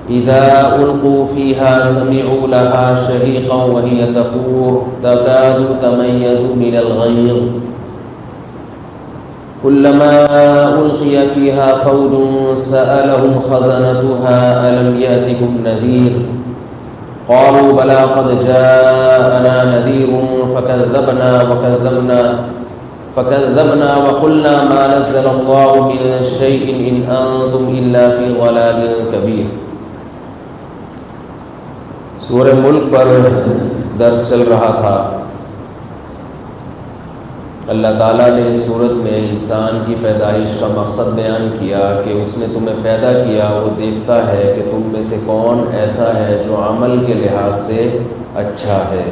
إذا ألقوا فيها سمعوا لها شهيقا وهي تفور تكاد تميز من الغيظ كلما ألقي فيها فوج سألهم خزنتها ألم يأتكم نذير قالوا بلى قد جاءنا نذير فكذبنا وقلنا ما نزل الله من شيء إن أنتم إلا في ضلال كبير۔ سورہ ملک پر درس چل رہا تھا۔ اللہ تعالیٰ نے اس صورت میں انسان کی پیدائش کا مقصد بیان کیا کہ اس نے تمہیں پیدا کیا، وہ دیکھتا ہے کہ تم میں سے کون ایسا ہے جو عمل کے لحاظ سے اچھا ہے۔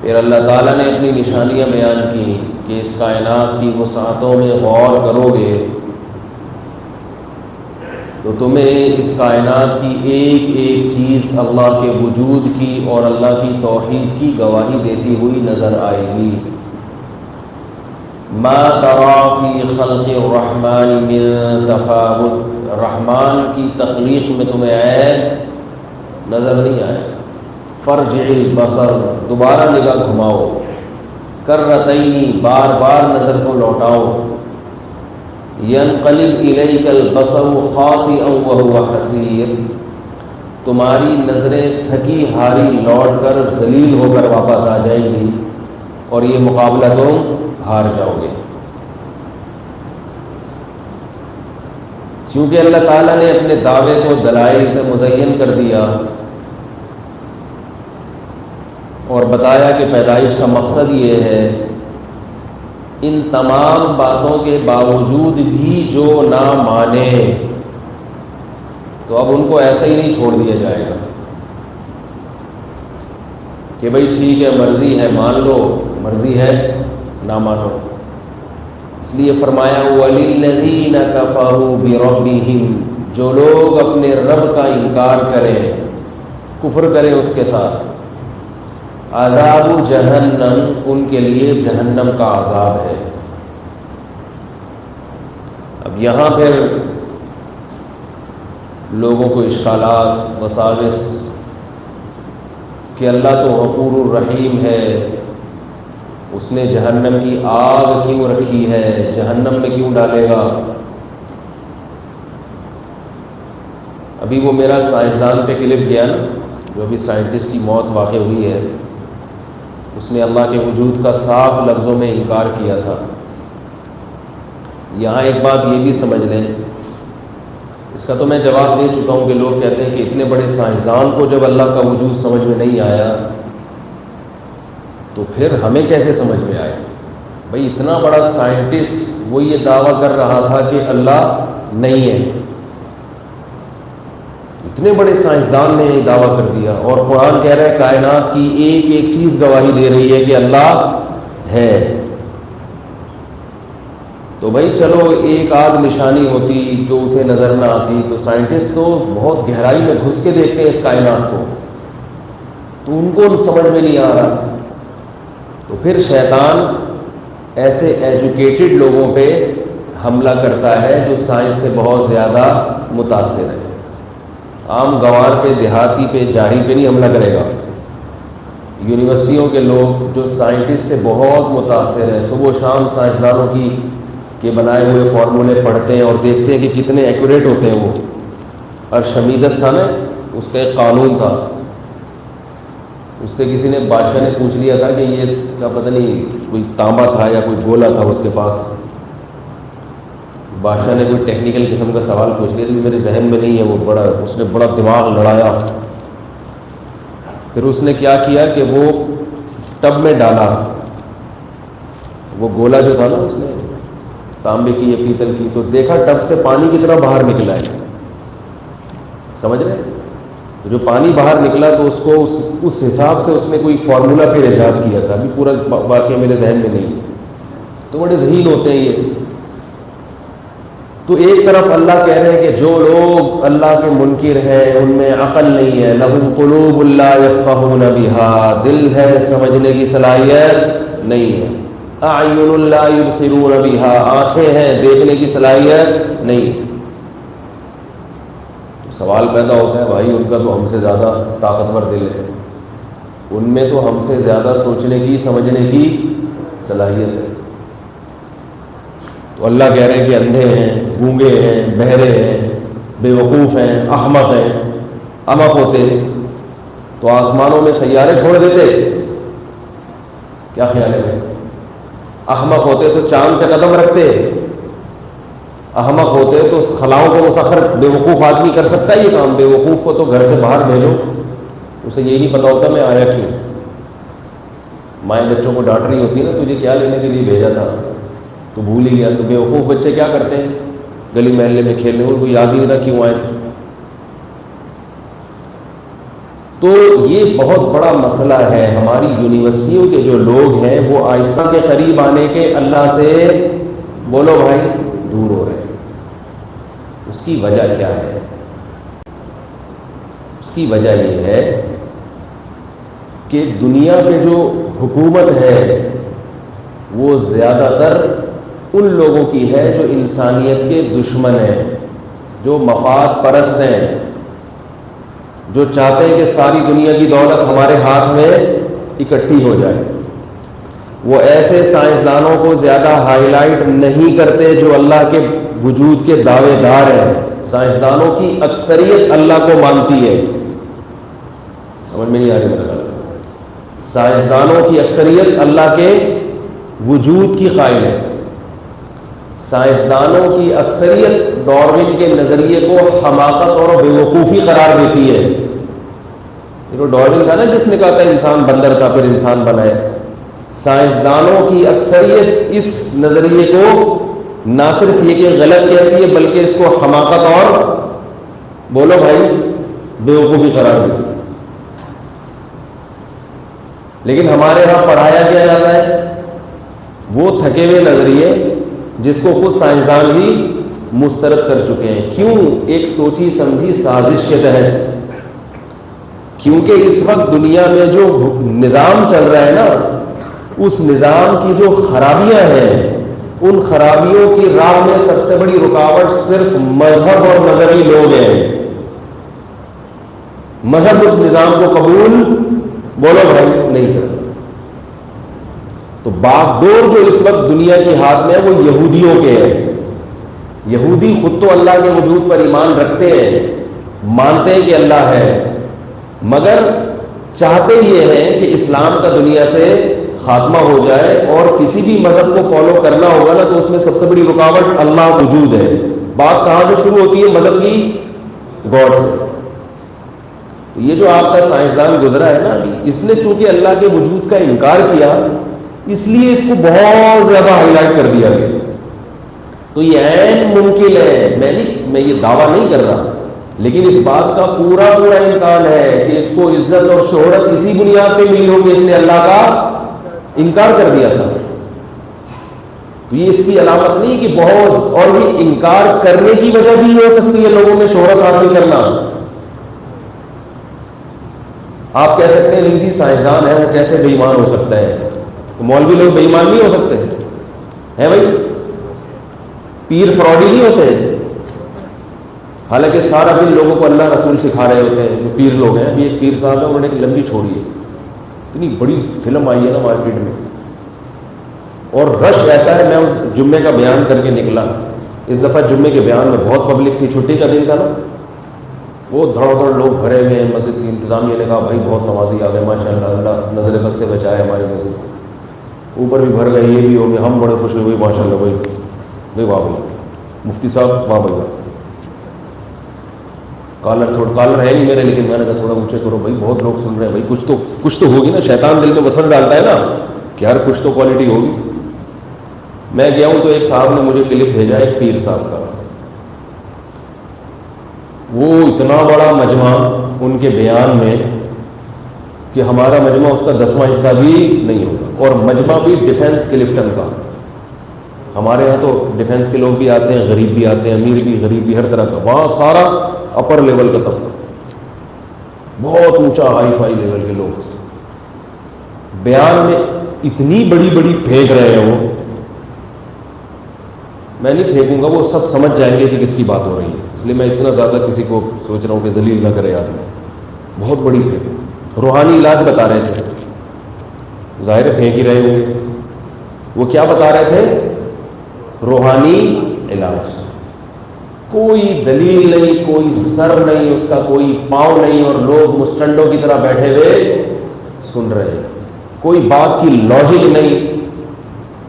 پھر اللہ تعالیٰ نے اپنی نشانیاں بیان کی کہ اس کائنات کی وسعتوں میں غور کرو گے تو تمہیں اس کائنات کی ایک ایک چیز اللہ کے وجود کی اور اللہ کی توحید کی گواہی دیتی ہوئی نظر آئے گی۔ ما ترى فی خلق الرحمن من تفاوت، رحمان کی تخلیق میں تمہیں عیب نظر نہیں آئے۔ فرجع البصر، دوبارہ نگاہ گھماؤ، کرتین، بار بار نظر کو لوٹاؤ، ينقلب إليك البصر خاسئا وهو حسير، تمہاری نظریں تھکی ہاری لوٹ کر ذلیل ہو کر واپس آ جائیں گی اور یہ مقابلہ تم ہار جاؤ گے۔ چونکہ اللہ تعالیٰ نے اپنے دعوے کو دلائل سے مزین کر دیا اور بتایا کہ پیدائش کا مقصد یہ ہے، ان تمام باتوں کے باوجود بھی جو نہ مانے تو اب ان کو ایسا ہی نہیں چھوڑ دیا جائے گا کہ بھئی ٹھیک ہے، مرضی ہے مان لو، مرضی ہے نہ مانو۔ اس لیے فرمایا وَلِلَّذِينَ كَفَرُوا بِرَبِّهِمْ، جو لوگ اپنے رب کا انکار کریں، کفر کریں اس کے ساتھ، عذاب جہنم، ان کے لیے جہنم کا عذاب ہے۔ اب یہاں پھر لوگوں کو اشکالات وساوس کہ اللہ تو غفور الرحیم ہے، اس نے جہنم کی آگ کیوں رکھی ہے، جہنم میں کیوں ڈالے گا؟ ابھی وہ میرا سائنسدان پہ کلپ گیا نا، جو ابھی سائنٹسٹ کی موت واقع ہوئی ہے، اس نے اللہ کے وجود کا صاف لفظوں میں انکار کیا تھا۔ یہاں ایک بات یہ بھی سمجھ لیں، اس کا تو میں جواب دے چکا ہوں کہ لوگ کہتے ہیں کہ اتنے بڑے سائنسدان کو جب اللہ کا وجود سمجھ میں نہیں آیا تو پھر ہمیں کیسے سمجھ میں آئے؟ بھئی اتنا بڑا سائنٹسٹ وہ یہ دعویٰ کر رہا تھا کہ اللہ نہیں ہے، اتنے بڑے سائنسدان نے یہ دعویٰ کر دیا، اور قرآن کہہ رہا ہے کائنات کی ایک ایک چیز گواہی دے رہی ہے کہ اللہ ہے۔ تو بھائی چلو ایک آدھ نشانی ہوتی جو اسے نظر نہ آتی تو سائنٹسٹ تو بہت گہرائی میں گھس کے دیکھتے ہیں اس کائنات کو، تو ان کو سمجھ میں نہیں آ رہا، تو پھر شیطان ایسے ایجوکیٹڈ لوگوں پہ حملہ کرتا ہے جو سائنس سے بہت زیادہ متاثر ہے۔ عام گوار پہ، دیہاتی پہ، جاہل پہ نہیں حملہ کرے گا۔ یونیورسٹیوں کے لوگ جو سائنٹسٹ سے بہت متاثر ہیں، صبح و شام سائنسدانوں کے بنائے ہوئے فارمولے پڑھتے ہیں اور دیکھتے ہیں کہ کتنے ایکوریٹ ہوتے ہیں وہ۔ ارشمیدس تھا نا، اس کا ایک قانون تھا، اس سے کسی نے، بادشاہ نے پوچھ لیا تھا کہ یہ اس کا پتہ نہیں کوئی تانبا تھا یا کوئی گولا تھا اس کے پاس، بادشاہ نے کوئی ٹیکنیکل قسم کا سوال پوچھ لیا تو میرے ذہن میں نہیں ہے وہ، اس نے بڑا دماغ لڑایا۔ پھر اس نے کیا کیا کہ وہ ٹب میں ڈالا وہ گولا جو تھا نا، اس نے تانبے کی یا پیتل کی، تو دیکھا ٹب سے پانی کی طرح باہر نکلا ہے، سمجھ رہے؟ تو جو پانی باہر نکلا تو اس کو اس حساب سے اس نے کوئی فارمولہ پھر ایجاد کیا تھا، ابھی پورا واقعہ میرے ذہن میں نہیں ہے۔ تو بڑے ذہین ہوتے ہیں یہ۔ تو ایک طرف اللہ کہہ رہے ہیں کہ جو لوگ اللہ کے منکر ہیں ان میں عقل نہیں ہے، لہم قلوب لا یفقہون بہا، دل ہے سمجھنے کی صلاحیت نہیں ہے، اعین لا یبصرون بہا، آنکھیں ہیں دیکھنے کی صلاحیت نہیں، سوال پیدا ہوتا ہے بھائی ان کا تو ہم سے زیادہ طاقتور دل ہے، ان میں تو ہم سے زیادہ سوچنے کی سمجھنے کی صلاحیت ہے. تو اللہ کہہ رہے ہیں کہ اندھے ہیں، گونگے ہیں، بہرے ہیں، بے وقوف ہیں، احمق ہیں. احمق ہوتے تو آسمانوں میں سیارے چھوڑ دیتے؟ کیا خیال ہے؟ احمق ہوتے تو چاند پہ قدم رکھتے؟ احمق ہوتے تو خلاؤں کو مسخر بے وقوف آدمی کر سکتا ہے یہ کام؟ بے وقوف کو تو گھر سے باہر بھیجو، اسے یہی نہیں پتا ہوتا میں آیا کیوں. مائیں بچوں کو ڈانٹ رہی ہوتی ہے نا تجھے کیا لینے کے لیے بھیجا تھا، تو بھول ہی گیا. تو بے وقوف بچے کیا کرتے ہیں؟ گلی محلے میں کھیلنے، ان کو یاد ہی نہیں رہا کیوں آئے تھے. تو یہ بہت بڑا مسئلہ ہے. ہماری یونیورسٹیوں کے جو لوگ ہیں وہ آہستہ کے قریب آنے کے اللہ سے بولو بھائی دور ہو رہے ہیں. اس کی وجہ کیا ہے؟ اس کی وجہ یہ ہے کہ دنیا پہ جو حکومت ہے وہ زیادہ تر ان لوگوں کی ہے جو انسانیت کے دشمن ہیں، جو مفاد پرست ہیں، جو چاہتے ہیں کہ ساری دنیا کی دولت ہمارے ہاتھ میں اکٹھی ہو جائے. وہ ایسے سائنسدانوں کو زیادہ ہائی لائٹ نہیں کرتے جو اللہ کے وجود کے دعوے دار ہیں. سائنسدانوں کی اکثریت اللہ کو مانتی ہے. سمجھ میں نہیں آ رہی میرا خیال؟ سائنسدانوں کی اکثریت اللہ کے وجود کی قائل ہے. سائنسدانوں کی اکثریت ڈارون کے نظریے کو حماقت اور بے وقوفی قرار دیتی ہے. یہ ڈارون تھا نا جس نے کہا تھا انسان بندر تھا پھر انسان بنا ہے. سائنسدانوں کی اکثریت اس نظریے کو نہ صرف یہ کہ غلط کہتی ہے بلکہ اس کو حماقت اور بولو بھائی بے وقوفی قرار دیتی ہے. لیکن ہمارے ہاں پڑھایا کیا جاتا ہے وہ تھکے ہوئے نظریے جس کو خود سائنسدان ہی مسترد کر چکے ہیں. کیوں؟ ایک سوچی سمجھی سازش کے تحت. کیونکہ اس وقت دنیا میں جو نظام چل رہا ہے نا اس نظام کی جو خرابیاں ہیں ان خرابیوں کی راہ میں سب سے بڑی رکاوٹ صرف مذہب اور مذہبی لوگ ہیں. مذہب اس نظام کو قبول بولو بھائی نہیں کرتا. تو باغ ڈور جو اس وقت دنیا کے ہاتھ میں ہے وہ یہودیوں کے ہے. یہودی خود تو اللہ کے وجود پر ایمان رکھتے ہیں، مانتے ہیں کہ اللہ ہے، مگر چاہتے یہ ہیں کہ اسلام کا دنیا سے خاتمہ ہو جائے اور کسی بھی مذہب کو فالو کرنا ہوگا نا تو اس میں سب سے بڑی رکاوٹ اللہ وجود ہے. بات کہاں سے شروع ہوتی ہے؟ مذہب کی گاڈ سے. یہ جو آپ کا سائنسدان گزرا ہے نا اس نے چونکہ اللہ کے وجود کا انکار کیا اس لیے اس کو بہت زیادہ ہائی لائٹ کر دیا گیا. تو یہ عین ممکن ہے، میں یہ دعویٰ نہیں کر رہا لیکن اس بات کا پورا امکان ہے کہ اس کو عزت اور شہرت اسی بنیاد پہ ملی ہو کہ اس نے اللہ کا انکار کر دیا تھا. تو یہ اس کی علامت نہیں کہ بہت، اور یہ انکار کرنے کی وجہ بھی ہو سکتی ہے لوگوں میں شہرت حاصل کرنا. آپ کہہ سکتے ہیں نہیں سائنسدان ہے وہ کیسے بے ایمان ہو سکتا ہے؟ تو مولوی لوگ بے ایمان نہیں ہو سکتے ہیں بھائی؟ پیر فراڈی نہیں ہوتے؟ حالانکہ سارا دن لوگوں کو اللہ رسول سکھا رہے ہوتے ہیں. جو پیر لوگ ہیں، ابھی ایک پیر صاحب ہیں انہوں نے ایک لمبی چھوڑی ہے، اتنی بڑی فلم آئی ہے نا مارکیٹ میں اور رش ایسا ہے. میں اس جمعے کا بیان کر کے نکلا، اس دفعہ جمعے کے بیان میں بہت پبلک تھی، چھٹی کا دن تھا نا، وہ دھڑ دھڑ لوگ بھرے ہوئے ہیں. مسجد کی انتظامیہ نے کہا بھائی بہت نمازی آ گئے ماشاء اللہ، اللہ نظر بد سے بچائے ہماری مسجد. اوپر بھی بھر گئے، یہ بھی ہو گیا. ہم بڑے خوش ہوئے ماشاء اللہ بھائی واہ بھائی مفتی صاحب واہ بھائی واہ. کالر ہے نہیں میرے لیکن میں نے کہا تھوڑا اونچے کرو بھائی بہت لوگ سن رہے ہیں بھائی، کچھ تو ہوگی نا. شیطان دل میں وسوسہ ڈالتا ہے نا کہ یار کچھ تو کوالٹی ہوگی. میں گیا ہوں تو ایک صاحب نے مجھے کلپ بھیجا ایک پیر صاحب کا، وہ اتنا بڑا مجمع ان کے بیان میں کہ ہمارا مجمع اس کا 10واں حصہ بھی نہیں ہوگا. اور مجمع بھی ڈیفینس کلفٹن کا. ہمارے یہاں تو ڈیفینس کے لوگ بھی آتے ہیں، غریب بھی آتے ہیں، امیر بھی غریب بھی، ہر طرح کا. وہاں سارا اپر لیول کا طبقہ، بہت اونچا ہائی فائی لیول کے لوگ. بیان میں اتنی بڑی بڑی پھینک رہے ہیں میں نہیں پھینکوں گا، وہ سب سمجھ جائیں گے کہ کس کی بات ہو رہی ہے، اس لیے میں اتنا زیادہ کسی کو سوچ رہا ہوں کہ ذلیل نہ کرے آدمی، بہت بڑی پھینک۔ روحانی علاج بتا رہے تھے، ظاہر ہے پھینک ہی رہے ہوں گے، وہ کیا بتا رہے تھے؟ روحانی علاج۔ کوئی دلیل نہیں، کوئی سر نہیں اس کا، کوئی پاؤں نہیں، اور لوگ مسٹنڈوں کی طرح بیٹھے ہوئے سن رہے ہیں، کوئی بات کی لاجک نہیں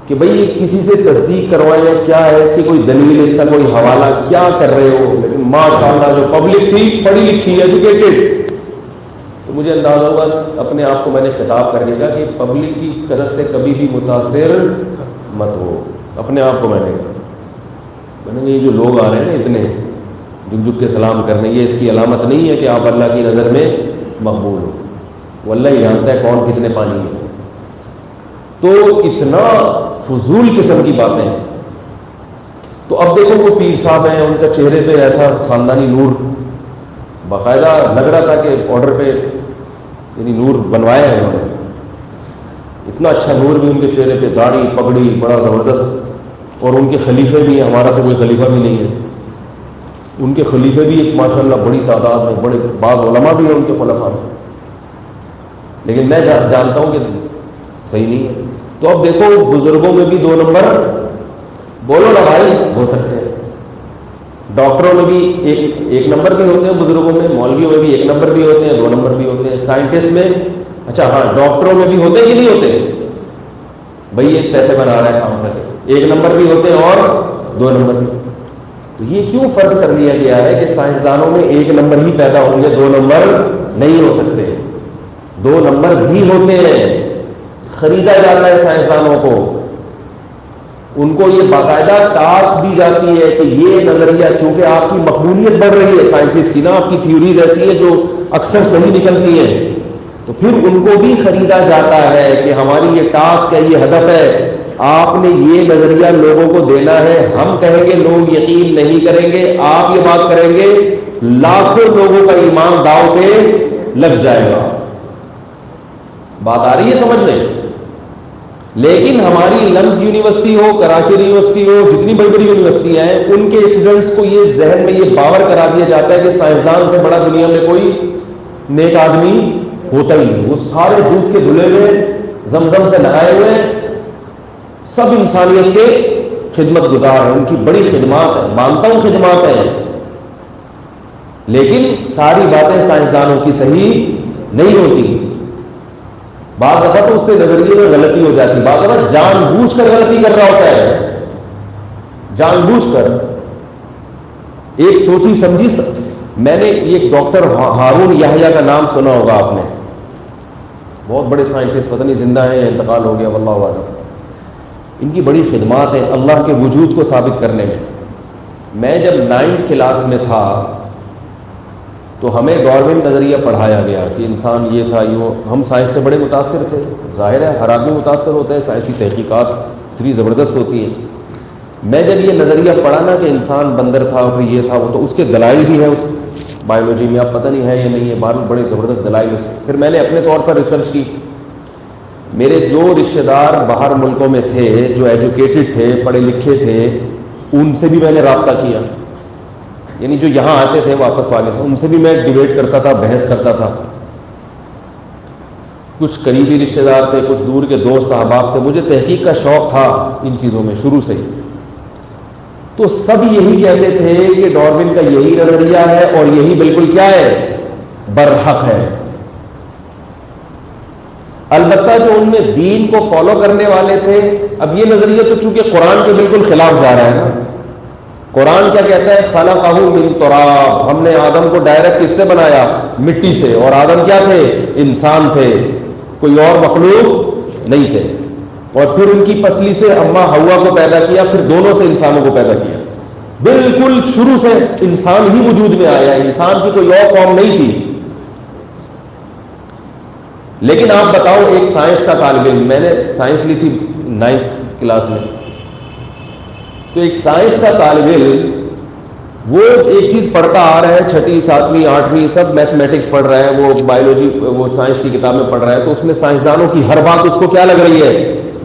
کہ بھئی یہ کسی سے تصدیق کروائیں، کیا ہے اس کی کوئی دلیل، اس کا کوئی حوالہ، کیا کر رہے ہو؟ لیکن ماشاءاللہ جو پبلک تھی پڑھی لکھی ایجوکیٹڈ، تو مجھے اندازہ ہوا، اپنے آپ کو میں نے خطاب کرنے کا کہ پبلک کی کثرت سے کبھی بھی متاثر مت ہو، اپنے آپ کو میں نے کہا، میں نے یہ جو لوگ آ رہے ہیں نا اتنے جھک جھک کے سلام کرنے، یہ اس کی علامت نہیں ہے کہ آپ اللہ کی نظر میں مقبول ہو، وہ اللہ ہی جانتا ہے کون کتنے پانی میں۔ تو اتنا فضول قسم کی باتیں ہیں۔ تو اب دیکھو وہ پیر صاحب ہیں، ان کا چہرے پہ ایسا خاندانی نور، باقاعدہ لگ رہا تھا کہ آرڈر پہ یعنی نور بنوایا ہے انہوں نے، اتنا اچھا نور بھی ان کے چہرے پہ، داڑھی پگڑی بڑا زبردست، اور ان کے خلیفے بھی ہیں، ہمارا تو کوئی خلیفہ بھی نہیں ہے، ان کے خلیفے بھی ایک ماشاءاللہ بڑی تعداد میں، بڑے بعض علماء بھی ہیں ان کے خلفاء میں، لیکن میں جانتا ہوں کہ صحیح نہیں ہے۔ تو اب دیکھو بزرگوں میں بھی 2 نمبر، بولو نا بھائی، ہو سکتے ہیں، ڈاکٹروں میں بھی ایک نمبر بھی ہوتے ہیں، بزرگوں میں، مولویوں میں بھی 1 نمبر بھی ہوتے ہیں، 2 نمبر بھی ہوتے ہیں، سائنٹسٹ میں، اچھا ہاں ڈاکٹروں میں بھی ہوتے ہیں کہ نہیں ہوتے؟ بھئی یہ پیسے بنا رہا ہے کام کر کے، 1 نمبر بھی ہوتے ہیں اور 2 نمبر بھی۔ تو یہ کیوں فرض کر لیا گیا ہے کہ سائنسدانوں میں 1 نمبر ہی پیدا ہوں گے، 2 نمبر نہیں ہو سکتے؟ 2 نمبر بھی ہوتے ہیں، خریدا جاتا ہے سائنسدانوں کو، ان کو یہ باقاعدہ ٹاسک دی جاتی ہے کہ یہ نظریہ، چونکہ آپ کی مقبولیت بڑھ رہی ہے سائنٹسٹ کی نا، آپ کی تھیوریز ایسی ہیں جو اکثر صحیح نکلتی ہیں، تو پھر ان کو بھی خریدا جاتا ہے کہ ہماری یہ ٹاسک ہے، یہ ہدف ہے، آپ نے یہ نظریہ لوگوں کو دینا ہے، ہم کہیں گے لوگ یقین نہیں کریں گے، آپ یہ بات کریں گے لاکھوں لوگوں کا ایمان داؤ پہ لگ جائے گا۔ بات آ رہی ہے سمجھ میں؟ لیکن ہماری لمز یونیورسٹی ہو، کراچی یونیورسٹی ہو، جتنی بڑی بڑی یونیورسٹیاں ہیں، ان کے اسٹوڈنٹس کو یہ ذہن میں یہ باور کرا دیا جاتا ہے کہ سائنسدان سے بڑا دنیا میں کوئی نیک آدمی ہوتا ہی نہیں، وہ سارے دودھ کے دھلے ہوئے، زمزم سے نہائے ہوئے، سب انسانیت کے خدمت گزار ہیں، ان کی بڑی خدمات ہیں، مانتا ہوں خدمات ہیں، لیکن ساری باتیں سائنسدانوں کی صحیح نہیں ہوتی، بعض دفعہ تو اس سے نظریے میں غلطی ہو جاتی، بعض دفعہ جان بوجھ کر غلطی کر رہا ہوتا ہے، جان بوجھ کر۔ ایک سوچی سمجھی، میں نے ایک ڈاکٹر ہارون یحییٰ کا نام سنا ہوگا آپ نے، بہت بڑے سائنٹسٹ، پتہ نہیں زندہ ہیں یا انتقال ہو گیا واللہ اعلم، ان کی بڑی خدمات ہیں اللہ کے وجود کو ثابت کرنے میں۔ میں جب 9th کلاس میں تھا تو ہمیں ڈارون نظریہ پڑھایا گیا کہ انسان یہ تھا، یوں، ہم سائنس سے بڑے متاثر تھے، ظاہر ہے ہر آدمی متاثر ہوتا ہے، سائنسی تحقیقات اتنی زبردست ہوتی ہیں۔ میں جب یہ نظریہ پڑھا نا کہ انسان بندر تھا اور یہ تھا وہ، تو اس کے دلائل بھی ہیں اس بایولوجی میں، آپ پتہ نہیں ہے یا نہیں ہے، بہرحال بڑے زبردست دلائل اس۔ پھر میں نے اپنے طور پر ریسرچ کی، میرے جو رشتہ دار باہر ملکوں میں تھے، جو ایجوکیٹڈ تھے، پڑھے لکھے تھے، ان سے بھی میں نے رابطہ کیا، یعنی جو یہاں آتے تھے واپس پاکستان، ان سے بھی میں ڈیبیٹ کرتا تھا، بحث کرتا تھا، کچھ قریبی رشتہ دار تھے، کچھ دور کے دوست احباب تھے، مجھے تحقیق کا شوق تھا ان چیزوں میں شروع سے ہی، تو سب یہی کہتے تھے کہ ڈارون کا یہی نظریہ ہے اور یہی بالکل کیا ہے، برحق ہے۔ البتہ جو ان میں دین کو فالو کرنے والے تھے، اب یہ نظریہ تو چونکہ قرآن کے بالکل خلاف جا رہا ہے نا، قرآن کیا کہتا ہے، خلقہ من تراب، ہم نے آدم کو ڈائریکٹ کس سے بنایا، مٹی سے، اور آدم کیا تھے، انسان تھے، کوئی اور مخلوق نہیں تھے، اور پھر ان کی پسلی سے اماں حوا کو پیدا کیا، پھر دونوں سے انسانوں کو پیدا کیا، بالکل شروع سے انسان ہی وجود میں آیا، انسان کی کوئی اور فارم نہیں تھی۔ لیکن آپ بتاؤ، ایک سائنس کا طالب علم، میں نے سائنس لی تھی 9th کلاس میں، تو ایک سائنس کا طالب علم وہ ایک چیز پڑھتا آ رہا ہے، 6ٹھی 7ویں 8ویں سب میتھمیٹکس پڑھ رہا ہے، وہ بایولوجی وہ سائنس کی کتاب میں پڑھ رہا ہے، تو اس میں سائنسدانوں کی ہر بات اس کو کیا لگ رہی ہے،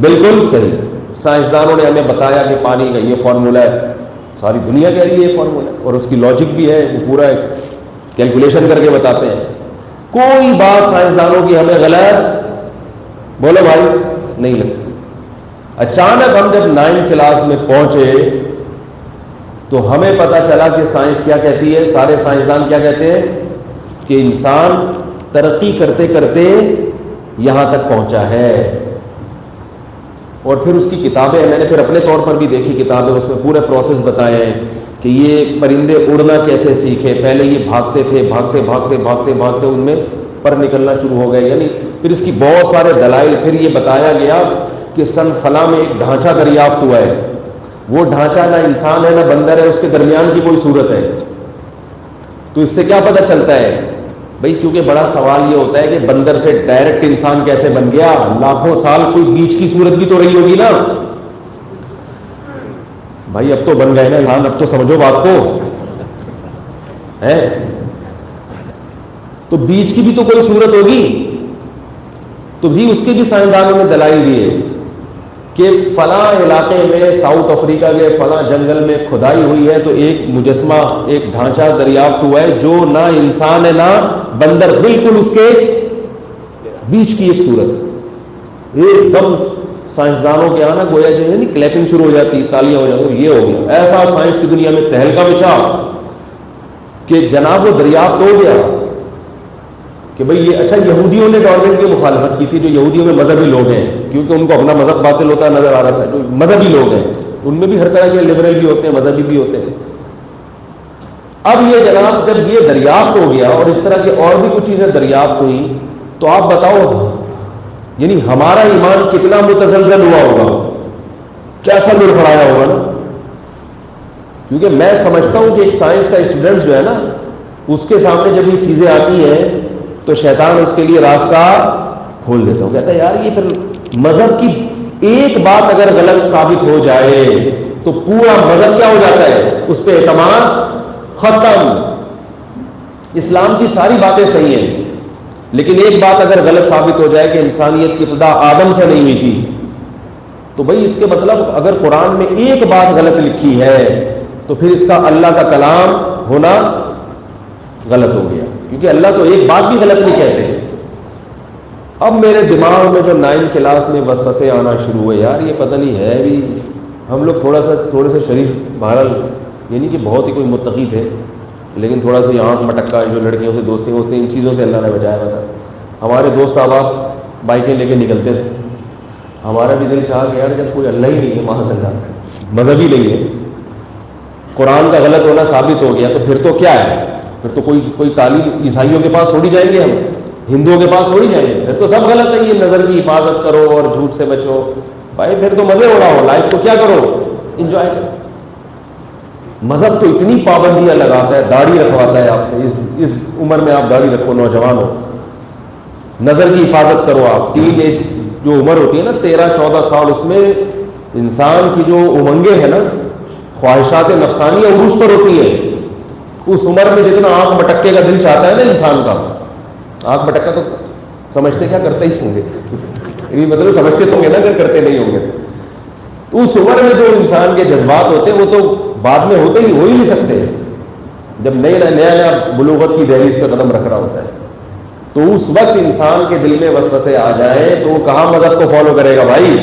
بالکل صحیح، سائنسدانوں نے ہمیں بتایا کہ پانی کا یہ فارمولہ ہے، ساری دنیا کہہ رہی ہے یہ فارمولہ، اور اس کی لاجک بھی ہے، وہ پورا کیلکولیشن کر کے بتاتے ہیں. کوئی بات سائنسدانوں کی ہمیں غلط بولو بھائی نہیں لگتی. اچانک ہم جب 9 کلاس میں پہنچے تو ہمیں پتا چلا کہ سائنس کیا کہتی ہے، سارے سائنسدان کیا کہتے ہیں کہ انسان ترقی کرتے کرتے یہاں تک پہنچا ہے. اور پھر اس کی کتابیں میں نے پھر اپنے طور پر بھی دیکھی کتابیں، اس میں پورے پروسیس بتائے ہیں کہ یہ پرندے اڑنا کیسے سیکھے. پہلے یہ بھاگتے تھے، بھاگتے بھاگتے بھاگتے بھاگتے ان میں پر نکلنا شروع ہو گئے، یعنی پھر اس کی بہت سارے دلائل. پھر یہ بتایا گیا کہ سن فلاں میں ایک ڈھانچہ دریافت ہوا ہے، وہ ڈھانچہ نہ انسان ہے نہ بندر ہے، اس کے درمیان کی کوئی صورت ہے. تو اس سے کیا پتہ چلتا ہے بھائی، کیونکہ بڑا سوال یہ ہوتا ہے کہ بندر سے ڈائریکٹ انسان کیسے بن گیا، لاکھوں سال کوئی بیچ کی صورت بھی تو رہی ہوگی نا بھائی. اب تو بن گئے نا انسان، اب تو سمجھو بات کو ہے، تو بیچ کی بھی تو کوئی صورت ہوگی. تو بھی اس کے بھی سائنسدانوں نے دلائل دیے کہ فلاں علاقے میں ساؤتھ افریقہ کے فلاں جنگل میں کھدائی ہوئی ہے تو ایک مجسمہ، ایک ڈھانچہ دریافت ہوا ہے جو نہ انسان ہے نہ بندر، بالکل اس کے بیچ کی ایک صورت. ایک دم سائنسدانوں کے آنا گویا جو ہے نا کلیپنگ شروع ہو جاتی، تالیاں ہو جاتی، یہ ہو گیا. ایسا سائنس کی دنیا میں تہلکہ مچا کہ جناب وہ دریافت ہو گیا کہ بھئی یہ اچھا. یہودیوں نے ڈارون کی مخالفت کی تھی، جو یہودیوں میں مذہبی لوگ ہیں، کیونکہ ان کو اپنا مذہب باطل ہوتا نظر آ رہا تھا. جو مذہبی لوگ ہیں ان میں بھی ہر طرح کے لبرل بھی ہوتے ہیں، مذہبی بھی ہوتے ہیں. اب یہ جناب جب یہ دریافت ہو گیا اور اس طرح کی اور بھی کچھ چیزیں دریافت ہوئی تو آپ بتاؤ یعنی ہمارا ایمان کتنا متزلزل ہوا ہوگا، کیسا لڑکھڑایا ہوگا نا. کیونکہ میں سمجھتا ہوں کہ ایک سائنس کا اسٹوڈنٹ جو ہے نا، اس کے سامنے جب یہ چیزیں آتی ہیں تو شیطان اس کے لیے راستہ کھول دیتا ہوں. کہتا ہے یار یہ پھر مذہب کی ایک بات اگر غلط ثابت ہو جائے تو پورا مذہب کیا ہو جاتا ہے، اس پہ اعتماد ختم. اسلام کی ساری باتیں صحیح ہیں لیکن ایک بات اگر غلط ثابت ہو جائے کہ انسانیت کی ابتدا آدم سے نہیں ہوئی تھی تو بھائی اس کے مطلب اگر قرآن میں ایک بات غلط لکھی ہے تو پھر اس کا اللہ کا کلام ہونا غلط ہو گیا، کیونکہ اللہ تو ایک بات بھی غلط نہیں کہتے. اب میرے دماغ میں جو 9 کلاس میں وسوسے آنا شروع ہوئے، یار یہ پتہ نہیں ہے بھی ہم لوگ تھوڑے سے شریف، بہرحال یعنی کہ بہت ہی کوئی متقی تھے لیکن تھوڑا سا یہ آنکھ مٹکا جو لڑکیوں سے دوستی ان چیزوں سے اللہ نے بچایا ہوا تھا. ہمارے دوست احباب بائکیں لے کے نکلتے تھے، ہمارا بھی دل چاہا کہ یار جب کوئی اللہ ہی نہیں ہے، وہاں سے مذہب ہی نہیں ہے، قرآن کا غلط ہونا ثابت ہو گیا تو پھر تو کیا ہے، پھر تو کوئی تعلیم عیسائیوں کے پاس تھوڑی جائیں گے، ہم ہندوؤں کے پاس تھوڑی جائیں گے، پھر تو سب غلط ہے. یہ نظر کی حفاظت کرو اور جھوٹ سے بچو بھائی، پھر تو مزے اڑاؤ، لائف کو کیا کرو، انجوائے کرو. مذہب تو اتنی پابندیاں لگاتا ہے، داڑھی رکھواتا ہے آپ سے، اس عمر میں آپ داڑھی رکھو، نوجوان ہو، نظر کی حفاظت کرو. آپ ٹین ایج جو عمر ہوتی ہے نا 13-14 سال، اس میں انسان کی جو امنگیں ہیں نا، خواہشات نفسانی عروج پر ہوتی ہیں. اس عمر میں جتنا آنکھ مٹکے کا دل چاہتا ہے نا انسان کا، آنکھ مٹکا تو سمجھتے کیا کرتے ہی ہوں گے یہ مطلب سمجھتے تو ہوں گے نا اگر کرتے نہیں ہوں گے تو اس عمر میں جو انسان کے جذبات ہوتے ہیں وہ تو بعد میں ہوتے ہی ہو ہی نہیں سکتے جب نیا بلوغت کی دہلیز پہ قدم رکھ رہا ہوتا ہے. تو اس وقت انسان کے دل میں وسوسے آ جائیں تو وہ کہاں مذہب کو فالو کرے گا بھائی.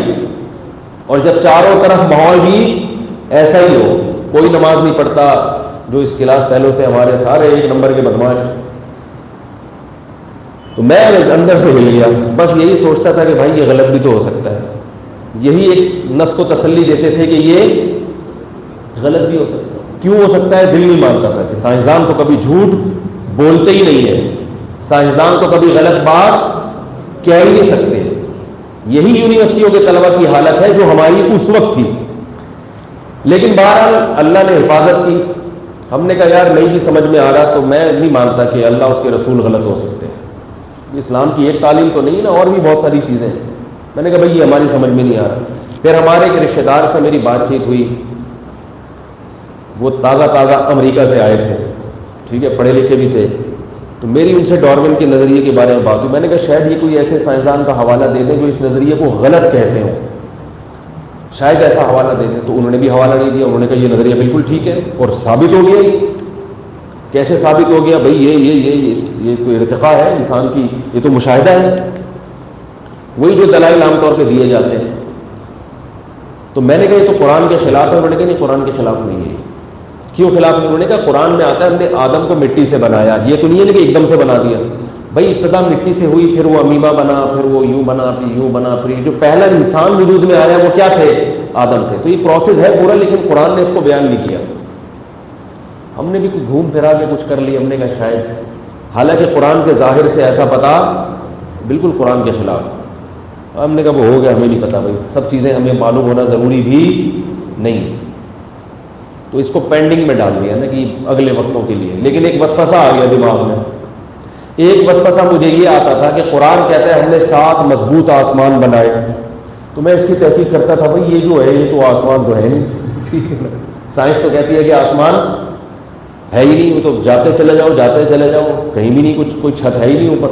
اور جب چاروں طرف ماحول بھی ایسا ہی ہو، کوئی نماز نہیں پڑھتا، جو اس کلاس فیلو سے ہمارے سارے 1 نمبر کے بدماش، تو میں اندر سے ہل گیا. بس یہی سوچتا تھا کہ بھائی یہ غلط بھی تو ہو سکتا ہے. یہی ایک نفس کو تسلی دیتے تھے کہ یہ غلط بھی ہو سکتا ہے. کیوں ہو سکتا ہے؟ دل نہیں مانتا تھا کہ سائنسدان تو کبھی جھوٹ بولتے ہی نہیں ہیں، سائنسدان تو کبھی غلط بات کہہ ہی نہیں سکتے. یہی یونیورسٹیوں کے طلبہ کی حالت ہے جو ہماری اس وقت تھی. لیکن بہرحال اللہ نے حفاظت کی. ہم نے کہا یار نہیں بھی سمجھ میں آ رہا تو میں نہیں مانتا کہ اللہ اس کے رسول غلط ہو سکتے ہیں. اسلام کی ایک تعلیم تو نہیں نا، اور بھی بہت ساری چیزیں ہیں. میں نے کہا بھائی یہ ہماری سمجھ میں نہیں آ رہا. پھر ہمارے ایک رشتہ دار سے میری بات چیت ہوئی، وہ تازہ امریکہ سے آئے تھے، ٹھیک ہے، پڑھے لکھے بھی تھے. تو میری ان سے ڈارون کے نظریے کے بارے میں بات ہوئی. میں نے کہا شاید یہ کوئی ایسے سائنسدان کا حوالہ دے دیں جو اس نظریے کو غلط کہتے ہوں. شاید ایسا حوالہ دے دیں. تو انہوں نے بھی حوالہ نہیں دیا. انہوں نے کہا یہ نظریہ بالکل ٹھیک ہے اور ثابت ہو گیا. یہ کیسے ثابت ہو گیا بھائی؟ یہ کوئی ارتقاء ہے انسان کی؟ یہ تو مشاہدہ ہے. وہی جو دلائل عام طور پہ دیے جاتے ہیں. تو میں نے کہا یہ تو قرآن کے خلاف ہے. انہوں نے کہا نہیں قرآن کے خلاف نہیں ہے. کیوں خلاف نہیں؟ انہوں نے کہا قرآن میں آتا ہے ہم نے آدم کو مٹی سے بنایا. یہ تو نہیں ہے کہ ایک دم سے بنا دیا. بھائی ابتدا مٹی سے ہوئی, پھر وہ امیبا بنا, پھر وہ یوں بنا, پھر یوں بنا, پھر جو پہلا انسان وجود میں آیا وہ کیا تھے؟ آدم تھے. تو یہ پروسیس ہے پورا, لیکن قرآن نے اس کو بیان نہیں کیا. ہم نے بھی گھوم پھرا کے کچھ کر لی. ہم نے کہا شاید, حالانکہ قرآن کے ظاہر سے ایسا پتا بالکل قرآن کے خلاف. ہم نے کہا وہ ہو گیا, ہمیں نہیں پتا بھائی, سب چیزیں ہمیں معلوم ہونا ضروری بھی نہیں. تو اس کو پینڈنگ میں ڈال دیا نا کہ اگلے وقتوں کے لیے. لیکن ایک وسوسہ آ گیا دماغ میں. ایک وسوسہ مجھے یہ آتا تھا کہ قرآن کہتا ہے ہم نے 7 مضبوط آسمان بنائے. تو میں اس کی تحقیق کرتا تھا بھائی یہ جو ہے یہ تو آسمان تو ہے نہیں. ٹھیک ہے نا, سائنس تو کہتی ہے کہ آسمان ہے ہی نہیں, وہ تو جاتے چلے جاؤ, کہیں بھی نہیں کچھ, کوئی چھت ہے ہی نہیں اوپر.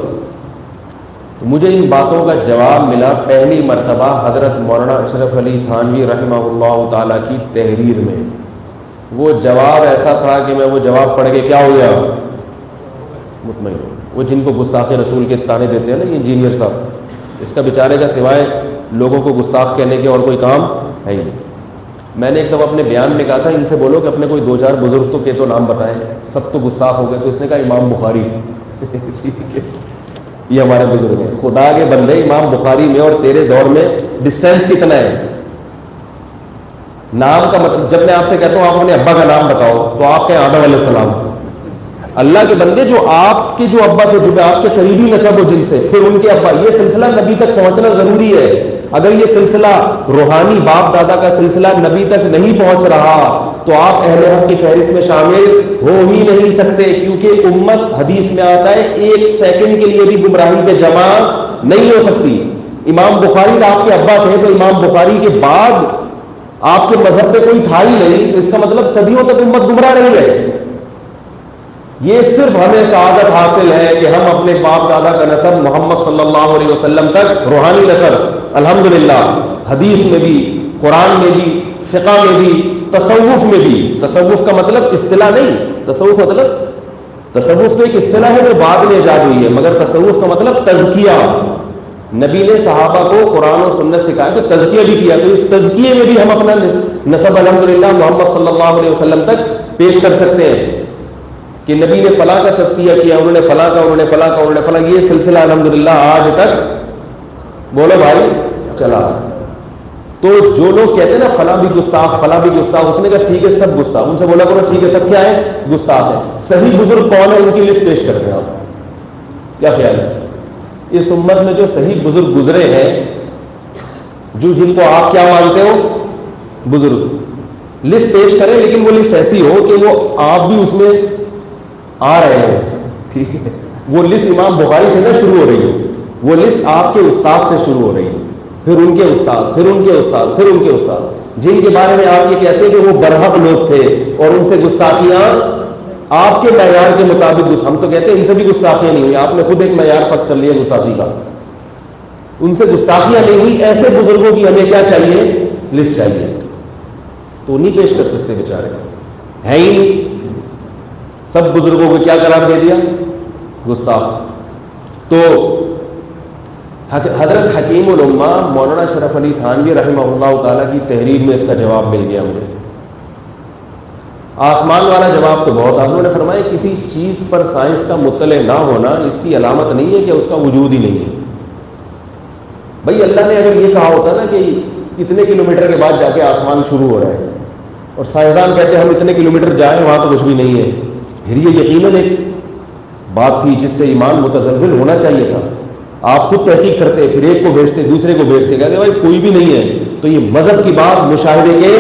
تو مجھے ان باتوں کا جواب ملا پہلی مرتبہ حضرت مولانا اشرف علی تھانوی رحمہ اللہ تعالیٰ کی تحریر میں. وہ جواب ایسا تھا کہ میں وہ جواب پڑھ کے کیا ہو گیا, مطمئن ہو. وہ جن کو گستاخ رسول کے تانے دیتے ہیں نا یہ انجینئر صاحب, اس کا بیچارے کا سوائے لوگوں کو گستاخ کہنے کے اور کوئی کام ہے ہی نہیں. میں نے ایک دفعہ اپنے بیان میں کہا تھا ان سے بولو کہ اپنے کوئی 2-4 بزرگ تو کے تو نام بتائیں, سب تو گستاخ ہو گئے. تو اس نے کہا امام بخاری. یہ ہمارے بزرگ ہیں. خدا کے بندے, امام بخاری میں اور تیرے دور میں ڈسٹینس کتنا ہے؟ نام کا مطلب, جب میں آپ سے کہتا ہوں آپ اپنے ابا کا نام بتاؤ تو آپ کہیں آدم علیہ السلام. اللہ کے بندے, جو آپ کے جو ابا تھے, جو آپ کے قریبی نسب ہو جن سے, پھر ان کے ابا, یہ سلسلہ نبی تک پہنچنا ضروری ہے. اگر یہ سلسلہ روحانی باپ دادا کا سلسلہ نبی تک نہیں پہنچ رہا تو آپ اہل حق کی فہرست میں شامل ہو ہی نہیں سکتے. کیونکہ امت, حدیث میں آتا ہے, 1 سیکنڈ کے لیے بھی گمراہی پہ جمع نہیں ہو سکتی. امام بخاری آپ کے ابا تھے, تو امام بخاری کے بعد آپ کے مذہب پہ کوئی تھا ہی نہیں, تو اس کا مطلب صدیوں تک امت گمراہ نہیں ہے. یہ صرف ہمیں سعادت حاصل ہے کہ ہم اپنے باپ دادا کا نسب محمد صلی اللہ علیہ وسلم تک, روحانی نسب, الحمدللہ, حدیث میں بھی, قرآن میں بھی, فقہ میں بھی, تصوف میں بھی. تصوف کا مطلب اصطلاح نہیں, تصوف تو ایک اصطلاح ہے جو بعد میں ایجاد ہوئی ہے, مگر تصوف کا مطلب تزکیہ. نبی نے صحابہ کو قرآن و سنت سکھایا تو تزکیہ بھی کیا. تو اس تزکیے میں بھی ہم اپنا نسب الحمدللہ محمد صلی اللہ علیہ وسلم تک پیش کر سکتے ہیں کہ نبی نے فلاں کا تزکیہ کیا, انہوں نے فلاں کا, انہوں نے فلاں کا, انہوں نے فلاں. یہ سلسلہ الحمدللہ آج تک بولو بھائی چلا. تو جو لوگ کہتے ہیں نا فلاں بھی گستاخ, فلاں بھی گستاخ, اس نے کہا ٹھیک ہے سب گستاخ. ان سے بولا کرو ٹھیک ہے سب کیا ہے, گستاخ ہے. صحیح بزرگ کون ہے ان کی لسٹ پیش کرتے ہیں آپ, کیا خیال ہے؟ اس امت میں جو صحیح بزرگ گزرے ہیں, جو جن کو آپ کیا مانتے ہو بزرگ, لسٹ پیش کریں, لیکن وہ لسٹ ایسی ہو کہ وہ آپ بھی اس میں آ رہے ہیں. ٹھیک ہے, وہ لسٹ امام بخاری سے نہ شروع ہو رہی ہے, وہ لسٹ آپ کے استاد سے شروع ہو رہی ہے, پھر ان کے استاد, پھر ان کے استاد, پھر ان کے استاد, جن کے بارے میں آپ یہ کہتے ہیں کہ وہ برحق لوگ تھے اور ان سے گستاخیاں آپ کے معیار کے مطابق. ہم تو کہتے ہیں ان سے بھی گستاخیاں نہیں ہوئی, آپ نے خود ایک معیار فرض کر لیا گستاخی کا, ان سے گستاخیاں نہیں ہوئی. ایسے بزرگوں کی ہمیں کیا چاہیے, لسٹ چاہیے. تو نہیں پیش کر سکتے بیچارے, ہے ہی نہیں. سب بزرگوں کو کیا قرار دے دیا, گستاخ. تو حضرت حکیم الامہ مولانا شرف علی تھانوی رحمہ اللہ تعالیٰ کی تحریر میں اس کا جواب مل گیا مجھے. آسمان والا جواب تو بہت ہے. انہوں نے فرمایا کسی چیز پر سائنس کا مطلع نہ ہونا اس کی علامت نہیں ہے کہ اس کا وجود ہی نہیں ہے. بھئی اللہ نے اگر یہ کہا ہوتا نا کہ اتنے کلومیٹر کے بعد جا کے آسمان شروع ہو رہا ہے, اور سائنسدان کہتے ہیں ہم اتنے کلومیٹر جائیں وہاں تو کچھ بھی نہیں ہے, پھر یہ یقیناً ایک بات تھی جس سے ایمان متزلزل ہونا چاہیے تھا. آپ خود تحقیق کرتے, پھر ایک کو بھیجتے, دوسرے کو بھیجتے, کہتے بھائی کوئی بھی نہیں ہے, تو یہ مذہب کی بات مشاہدے کے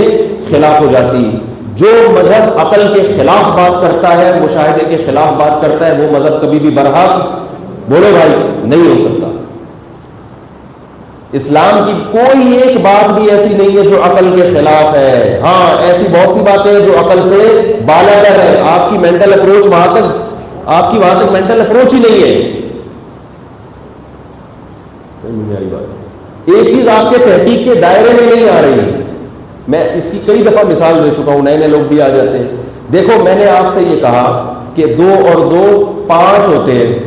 خلاف ہو جاتی. جو مذہب عقل کے خلاف بات کرتا ہے, مشاہدے کے خلاف بات کرتا ہے, وہ مذہب کبھی بھی برحق, بولو بھائی, نہیں ہو سکتا. اسلام کی کوئی ایک بات بھی ایسی نہیں ہے جو عقل کے خلاف ہے. ہاں ایسی بہت سی باتیں ہیں جو عقل سے بالا تر ہے. آپ کی مینٹل اپروچ وہاں تک مینٹل اپروچ ہی نہیں ہے. ایک چیز آپ کے تحقیق کے دائرے میں نہیں آ رہی, میں اس کی کئی دفعہ مثال دے چکا ہوں, نئے نئے لوگ بھی آ جاتے ہیں. دیکھو میں نے آپ سے یہ کہا کہ 2 اور 2 5 ہوتے ہیں,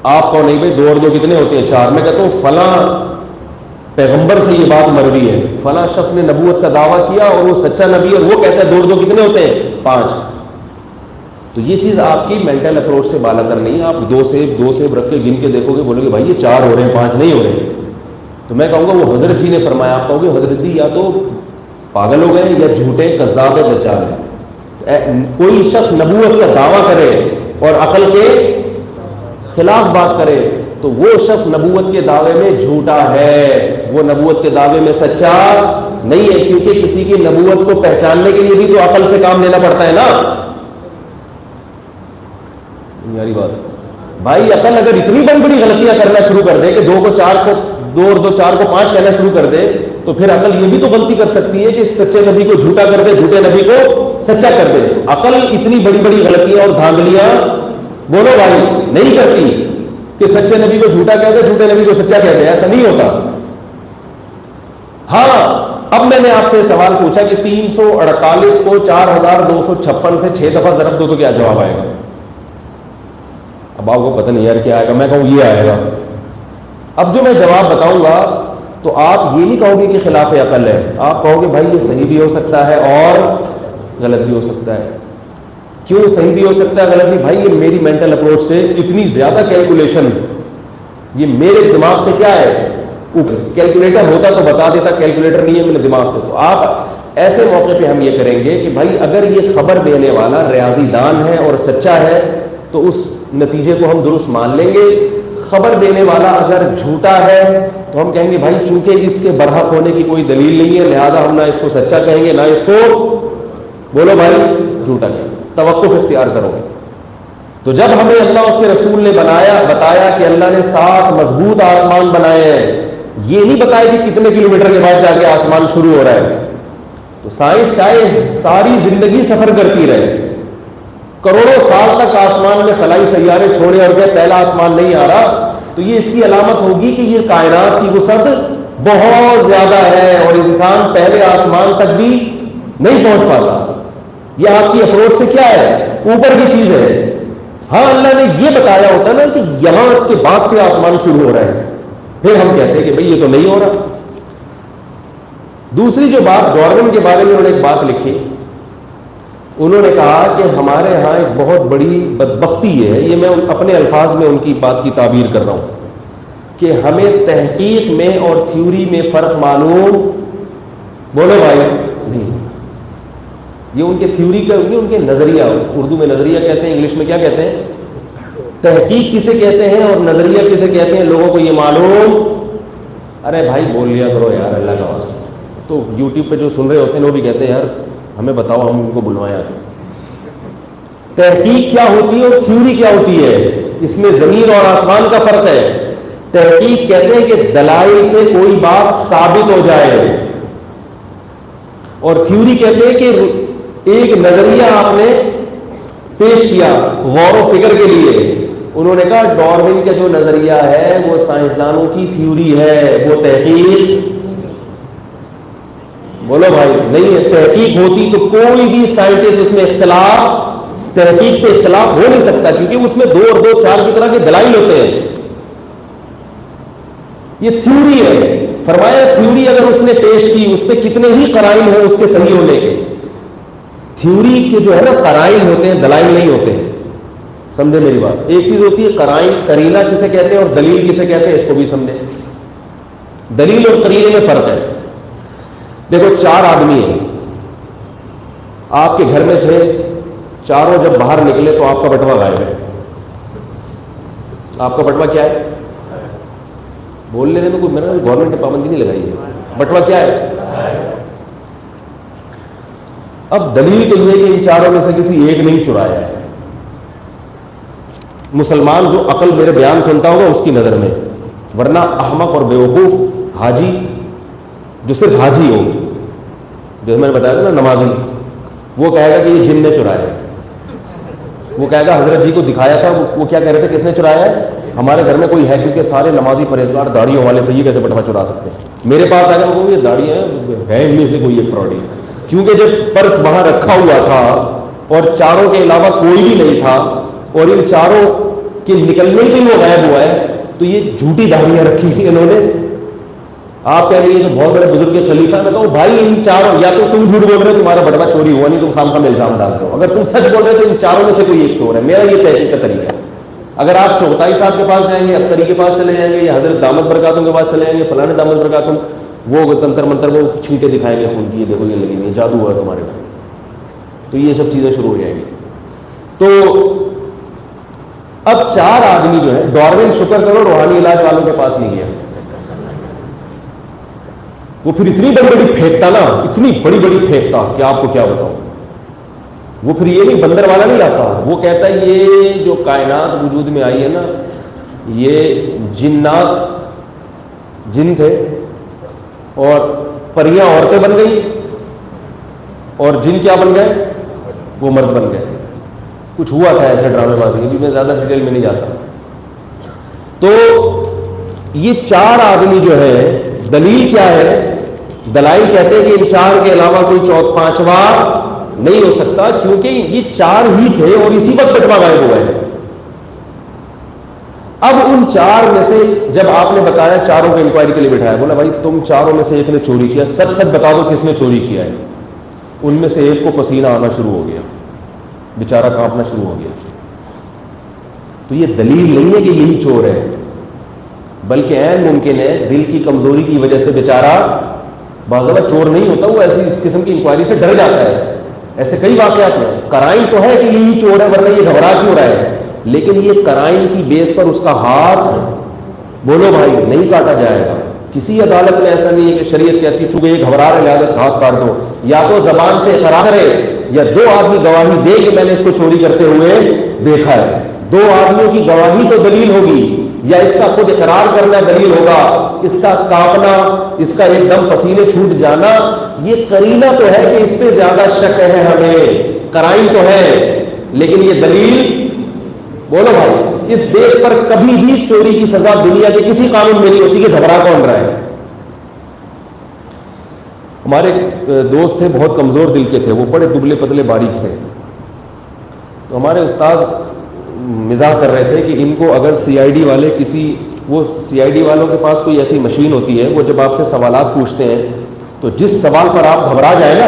آپ کو نہیں بھائی 2 اور 2 کتنے ہوتے ہیں 4. میں کہتا ہوں فلاں پیغمبر سے یہ بات مروی ہے, فلاں شخص نے نبوت کا دعویٰ کیا اور وہ سچا نبی ہے, اور وہ کہتا ہے 2 اور 2 کتنے ہوتے ہیں 5. تو یہ چیز آپ کی مینٹل اپروچ سے بالا تر نہیں ہے. آپ 2 سیب رکھ کے گن کے دیکھو گے, بولو گے بھائی یہ 4 ہو رہے ہیں 5 نہیں ہو رہے. تو میں کہوں گا وہ حضرت جی نے فرمایا, آپ کہو گے حضرت جی یا تو پاگل ہو گئے یا جھوٹے کذاب دجال ہیں. کوئی شخص نبوت کا دعویٰ کرے اور عقل کے خلاف بات کرے تو وہ شخص نبوت کے دعوے میں جھوٹا ہے, وہ نبوت کے دعوے میں سچا نہیں ہے. کیونکہ کسی کی نبوت کو پہچاننے کے لیے بھی تو عقل سے کام لینا پڑتا ہے نا. میری بات بھائی, عقل اگر اتنی بڑی بڑی غلطیاں کرنا شروع کر دے کہ 2 کو 4 کو 2 اور 2 4 کو 5 کہنا شروع کر دے, تو پھر عقل یہ بھی تو غلطی کر سکتی ہے کہ سچے نبی کو جھوٹا کر دے, جھوٹے نبی کو سچا کر دے. عقل اتنی بڑی بڑی غلطیاں اور دھاندلیاں بولو بھائی نہیں کرتی کہ سچے نبی کو جھوٹا کہہ دے, جھوٹے نبی کو سچا کہہ دے, ایسا نہیں ہوتا. ہاں اب میں نے آپ سے سوال پوچھا کہ 348 کو 4256 سے 6 دفعہ ضرب دو تو کیا جواب آئے گا؟ اب آپ کو پتہ نہیں یار کیا آئے گا, میں کہوں یہ آئے گا. اب جو میں جواب بتاؤں گا تو آپ یہ نہیں کہو گے کہ خلاف عقل ہے, آپ کہو گے بھائی یہ صحیح بھی ہو سکتا ہے اور غلط بھی ہو سکتا ہے. کیوں صحیح بھی ہو سکتا ہے غلط بھی؟ بھائی یہ میری مینٹل اپروچ سے اتنی زیادہ کیلکولیشن, یہ میرے دماغ سے کیا ہے اوپر. کیلکولیٹر ہوتا تو بتا دیتا, کیلکولیٹر نہیں ہے میرے دماغ سے. تو آپ ایسے موقع پہ ہم یہ کریں گے کہ بھائی اگر یہ خبر دینے والا ریاضی دان ہے اور سچا ہے تو اس نتیجے کو ہم درست مان لیں گے. خبر دینے والا اگر جھوٹا ہے تو ہم کہیں گے بھائی چونکہ اس کے برحق ہونے کی کوئی دلیل نہیں ہے لہذا ہم نہ اس کو سچا کہیں گے نہ اس کو بولو بھائی جھوٹا کہیں گے. توقف اختیار کرو گے. تو جب ہمیں اللہ اس کے رسول نے بتایا کہ اللہ نے 7 مضبوط آسمان بنائے ہیں, یہ نہیں بتایا کہ کتنے کلومیٹر کے بعد جا کے آسمان شروع ہو رہا ہے. تو سائنس چاہے ساری زندگی سفر کرتی رہے, کروڑوں سال تک آسمان میں خلائی سیارے چھوڑے اور کہ پہلا آسمان نہیں آ رہا, تو یہ اس کی علامت ہوگی کہ یہ کائنات کی وسعت بہت زیادہ ہے اور انسان پہلے آسمان تک بھی نہیں پہنچ پاتا. یہ آپ کی اپروچ سے کیا ہے اوپر کی چیز ہے. ہاں اللہ نے یہ بتایا ہوتا نا کہ یہاں کے بعد سے آسمان شروع ہو رہا ہے, پھر ہم کہتے ہیں کہ بھئی یہ تو نہیں ہو رہا. دوسری جو بات ڈارون کے بارے میں انہوں نے ایک بات لکھی, انہوں نے کہا کہ ہمارے ہاں ایک بہت بڑی بدبختی ہے, یہ میں اپنے الفاظ میں ان کی بات کی تعبیر کر رہا ہوں کہ ہمیں تحقیق میں اور تھیوری میں فرق معلوم بولو بھائی نہیں. یہ ان کے تھیوری کا نہیں, ان کے نظریہ, اردو میں نظریہ کہتے ہیں, انگلش میں کیا کہتے ہیں, تحقیق کسے کہتے ہیں اور نظریہ کسے کہتے ہیں, لوگوں کو یہ معلوم. ارے بھائی بول لیا کرو یار اللہ کا واسطہ. تو یوٹیوب پہ جو سن رہے ہوتے ہیں وہ بھی کہتے ہیں یار ہمیں بتاؤ ہم ان کو بلوایا. تحقیق کیا ہوتی ہے اور تھیوری کیا ہوتی ہے, اس میں زمین اور آسمان کا فرق ہے. تحقیق کہتے ہیں کہ دلائل سے کوئی بات ثابت ہو جائے, اور تھیوری کہتے ہیں کہ ایک نظریہ آپ نے پیش کیا غور و فکر کے لیے. انہوں نے کہا ڈارون کا جو نظریہ ہے وہ سائنسدانوں کی تھیوری ہے, وہ تحقیق بولو بھائی نہیں ہے. تحقیق ہوتی تو کوئی بھی سائنٹسٹ اس میں تحقیق سے اختلاف ہو نہیں سکتا, کیونکہ اس میں 2 اور 2 4 کی طرح کے دلائل ہوتے ہیں. یہ تھیوری ہے. فرمایا تھیوری اگر اس نے پیش کی اس پہ کتنے ہی قرائن ہوں اس کے صحیح ہونے کے. تھیوری کے جو ہے نا قرائن ہوتے ہیں, دلائل نہیں ہوتے ہیں. سمجھے میری بات؟ ایک چیز ہوتی ہے قرائن, قرینہ کسے کہتے ہیں اور دلیل کسے کہتے ہیں, اس کو بھی سمجھے. دلیل اور قرینے میں فرق ہے. دیکھو 4 آدمی ہیں, آپ کے گھر میں تھے, چاروں جب باہر نکلے تو آپ کا بٹوا غائب ہے. آپ کا بٹوا کیا ہے؟ بول لینے میں کوئی گورنمنٹ نے پابندی نہیں لگائی ہے. بٹوا کیا ہے؟ اب دلیل تو یہ کہ ان چاروں میں سے کسی ایک نہیں چرایا ہے. مسلمان جو عقل میرے بیان سنتا ہوگا اس کی نظر میں, ورنہ احمق اور بیوقوف حاجی جو صرف حاجی ہو, جو میں نے بتایا تھا نا نمازی, وہ کہے گا کہ یہ جن نے چرایا ہے. وہ کہے گا حضرت جی کو دکھایا تھا, وہ کیا کہہ رہے تھے کس نے چرایا ہے, ہمارے گھر میں کوئی ہے, کیونکہ سارے نمازی پرہیزگار داڑھیوں والے تھے, یہ کیسے بٹوا چرا سکتے ہیں. میرے پاس آ کر یہ داڑیاں ہیں ان میں سے کوئی ایک فراڈی، کیونکہ جب پرس وہاں رکھا ہوا تھا اور چاروں کے علاوہ کوئی بھی نہیں تھا اور ان چاروں کے نکلنے کے وہ غائب ہوا ہے، تو یہ جھوٹی داڑیاں رکھی تھی انہوں نے. آپ کہہ رہی ہے کہ بہت بڑے بزرگ کے خلیفہ. میں کہوں بھائی ان چاروں، یا تو تم جھوٹ بول رہے ہو تمہارا بٹوا چوری ہوا نہیں، تم خام خام الزام ڈال رہے ہو. اگر تم سچ بول رہے ہو تو ان چاروں میں سے کوئی ایک چور ہے. میرا یہ تحقیق کا طریقہ ہے. اگر آپ چوغتائی صاحب کے پاس جائیں گے، ابتری کے پاس چلے جائیں گے، یا حضرت دامت برکاتم کے پاس چلے جائیں گے، فلاں دامت برکاتم، وہ تنتر منتر کو چھینٹے دکھائیں گے خون کی، یہ دیکھو یہ لگی ہوئی ہے، جادو ہوا تمہارے گھر. تو یہ سب چیزیں شروع ہو جائیں گی. تو اب 4 آدمی جو ہے، ڈاروین شکر کرو روحانی علاج والوں کے پاس نہیں گیا. وہ پھر اتنی بڑی بڑی پھینکتا نا، اتنی بڑی بڑی پھینکتا کہ آپ کو کیا بتاؤں. وہ پھر یہ نہیں بندر والا نہیں لاتا، وہ کہتا ہے یہ جو کائنات وجود میں آئی ہے نا، یہ جنات جن تھے اور پریاں عورتیں بن گئی اور جن کیا بن گئے، وہ مرد بن گئے. کچھ ہوا تھا ایسے ڈرامے بازی، ابھی میں زیادہ ڈیٹیل میں نہیں جاتا. تو یہ 4 آدمی جو ہے، دلیل کیا ہے؟ دلائل کہتے ہیں کہ ان 4 کے علاوہ کوئی 5واں نہیں ہو سکتا، کیونکہ یہ 4 ہی تھے اور اسی وقت بٹوا غائب ہوا ہے. اب ان 4 میں سے جب آپ نے بتایا، چاروں کو انکوائری کے لیے بٹھایا، بولا بھائی تم چاروں میں سے ایک نے چوری کیا، سچ سچ بتا دو کس نے چوری کیا ہے. ان میں سے ایک کو پسینہ آنا شروع ہو گیا، بیچارہ کانپنا شروع ہو گیا. تو یہ دلیل نہیں ہے کہ یہی چور ہے، بلکہ عین ممکن ہے دل کی کمزوری کی وجہ سے بیچارہ بعض دفعہ چور نہیں ہوتا، وہ ایسی اس قسم کی انکوائری سے ڈر جاتا ہے. ایسے کئی واقعات میں قرائن تو ہے کہ یہی چور ہے، ورنہ یہ گھبرا کیوں رہا ہے، لیکن یہ قرائن کی بیس پر اس کا ہاتھ بولو بھائی نہیں کاٹا جائے گا. کسی عدالت میں ایسا نہیں ہے کہ شریعت کہتی چونکہ یہ گھبرا رہے لہٰذا ہاتھ کاٹ دو. یا تو زبان سے اقرار کرے، یا 2 آدمی گواہی دے کہ میں نے اس کو چوری کرتے ہوئے دیکھا ہے. 2 آدمیوں کی گواہی تو دلیل ہوگی، یا اس کا خود اقرار کرنا دلیل ہوگا. اس کا کانپنا، اس کا ایک دم پسینے چھوٹ جانا، یہ قرینہ تو ہے کہ اس پہ زیادہ شک ہے ہمیں. قرائن تو ہے لیکن یہ دلیل بولو بھائی، اس بیس پر کبھی بھی چوری کی سزا دنیا کے کسی قانون میں نہیں ہوتی کہ گھبرا کون رہا ہے. ہمارے دوست تھے، بہت کمزور دل کے تھے، وہ بڑے دبلے پتلے باریک سے. تو ہمارے استاذ مزاح کر رہے تھے کہ ان کو اگر CID والے وہ CID والوں کے پاس کوئی ایسی مشین ہوتی ہے، وہ جب آپ سے سوالات پوچھتے ہیں تو جس سوال پر آپ گھبرا جائے نا،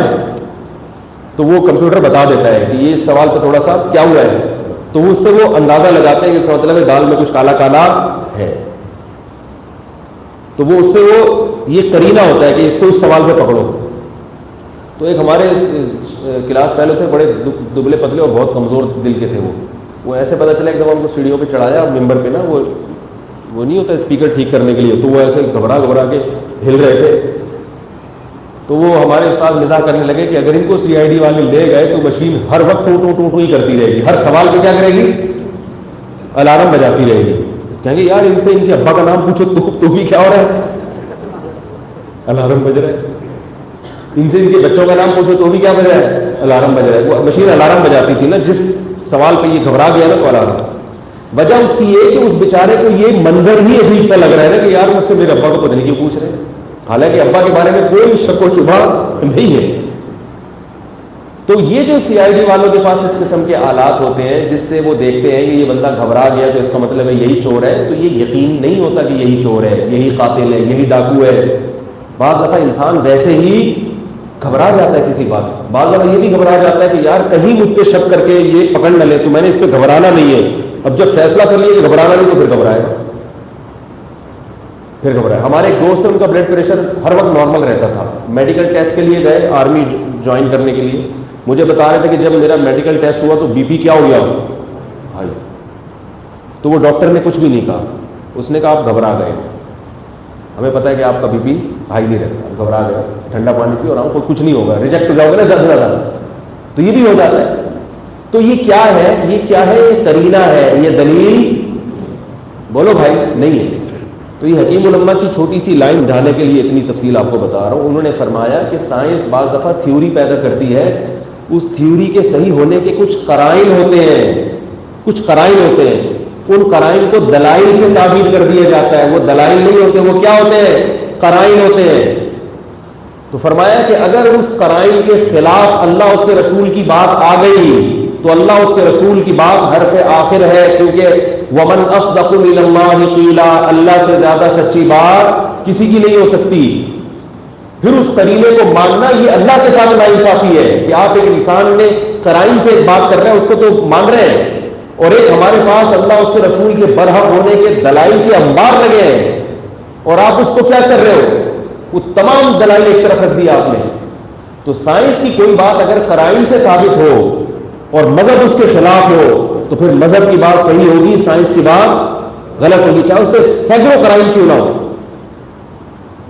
تو وہ کمپیوٹر بتا دیتا ہے کہ یہ اس سوال پہ تھوڑا سا کیا ہوا ہے، تو اس سے وہ اندازہ لگاتے ہیں کہ اس کا مطلب ہے دال میں کچھ کالا کالا ہے. تو وہ اس سے وہ یہ قرینہ ہوتا ہے کہ اس کو اس سوال پہ پکڑو. تو ایک ہمارے کلاس فیلو تھے، بڑے دبلے پتلے اور بہت کمزور دل کے تھے. وہ ایسے پتہ چلا ایک دفعہ ہم کو سیڑھیوں پہ چڑھایا ممبر پہ نا، وہ نہیں ہوتا اسپیکر ٹھیک کرنے کے لیے، تو وہ ایسے گھبرا کے ہل رہے تھے. تو وہ ہمارے استاد مزاح کرنے لگے کہ اگر ان کو CID والے لے گئے تو مشین ہر وقت ٹو ٹو ہی کرتی رہے گی، ہر سوال پہ کیا کرے گی، الارم بجاتی رہے گی. کہیں گے یار ان سے ان کے ابا کا نام پوچھو تو بھی کیا ہو رہا ہے، الارم بج رہا ہے. ان سے ان کے بچوں کا نام پوچھو تو بھی کیا بج رہا ہے، الارم بج رہا ہے. وہ مشین الارم بجاتی تھی نا، جس سوال پہ یہ گھبرا گیا نا تو الارم. وجہ اس کی یہ کہ اس بیچارے کو یہ منظر ہی عجیب سا لگ رہا ہے نا کہ یار مجھ سے میرے ابا کو پتہ نہیں کیوں پوچھ رہے ہیں، حالانکہ ابا کے بارے میں کوئی شک و شبہ نہیں ہے. تو یہ جو CID والوں کے پاس اس قسم کے آلات ہوتے ہیں جس سے وہ دیکھتے ہیں کہ یہ بندہ گھبرا گیا تو اس کا مطلب ہے یہی چور ہے، تو یہ یقین نہیں ہوتا کہ یہی چور ہے، یہی قاتل ہے، یہی ڈاکو ہے. بعض دفعہ انسان ویسے ہی گھبرا جاتا ہے کسی بات. بعض دفعہ یہ بھی گھبرا جاتا ہے کہ یار کہیں مجھ پہ شک کر کے یہ پکڑ نہ لے، تو میں نے اس پہ گھبرانا نہیں ہے. اب جب فیصلہ کر لیا کہ گھبرانا نہیں تو پھر گھبرائے گا، پھر گھبرائے. ہمارے ایک دوست ہے، ان کا بلڈ پریشر ہر وقت نارمل رہتا تھا. میڈیکل ٹیسٹ کے لیے گئے آرمی جوائن کرنے کے لیے. مجھے بتا رہے تھے کہ جب میرا میڈیکل ٹیسٹ ہوا تو BP کیا ہو گیا بھائی. تو وہ ڈاکٹر نے کچھ بھی نہیں کہا، اس نے کہا آپ گھبرا گئے، ہمیں پتہ ہے کہ آپ کا BP ہائی نہیں رہتا، گھبرا گئے، ٹھنڈا پانی پیو اور کچھ نہیں ہوگا، ریجیکٹ ہو جاؤ گے نا زیادہ سے زیادہ. تو یہ بھی ہو جاتا ہے. تو یہ کیا ہے، یہ کیا ہے، یہ قرینہ ہے، یہ دلیل بولو بھائی نہیں ہے. تو یہ حکیم الامہ کی چھوٹی سی لائن جانے کے لیے اتنی تفصیل آپ کو بتا رہا ہوں. انہوں نے فرمایا کہ سائنس بعض دفعہ تھیوری پیدا کرتی ہے، اس تھیوری کے صحیح ہونے کے کچھ قرائن ہوتے ہیں، کچھ قرائن ہوتے ہیں. ان قرائن کو دلائل سے تعبیر کر دیا جاتا ہے. وہ دلائل نہیں ہوتے، وہ کیا ہوتے ہیں، قرائن ہوتے ہیں. تو فرمایا کہ اگر اس قرائن کے خلاف اللہ اس کے رسول کی بات آ گئی تو اللہ اس کے رسول کی بات حرف آخر ہے, کیونکہ ومن اصدق من اللہ قیلا, اللہ سے زیادہ سچی بات کسی کی نہیں ہو سکتی. پھر اس قرینے کو ماننا یہ اللہ کے ساتھ ناانصافی ہے کہ آپ ایک انسان نے قرائن سے ایک بات کر رہے ہیں, اس کو تو مان رہے ہیں, اور ایک ہمارے پاس اللہ اس کے رسول کے برحق ہونے کے دلائل کے انبار لگے ہیں, اور آپ اس کو کیا کر رہے ہو, وہ تمام دلائل ایک طرف رکھ دیا آپ نے. تو سائنس کی کوئی بات اگر قرائن سے ثابت ہو اور مذہب اس کے خلاف ہو تو پھر مذہب کی بات صحیح ہوگی, سائنس کی بات غلط ہوگی, چاہے اس پہ سینکڑوں قرائن کیوں نہ ہو.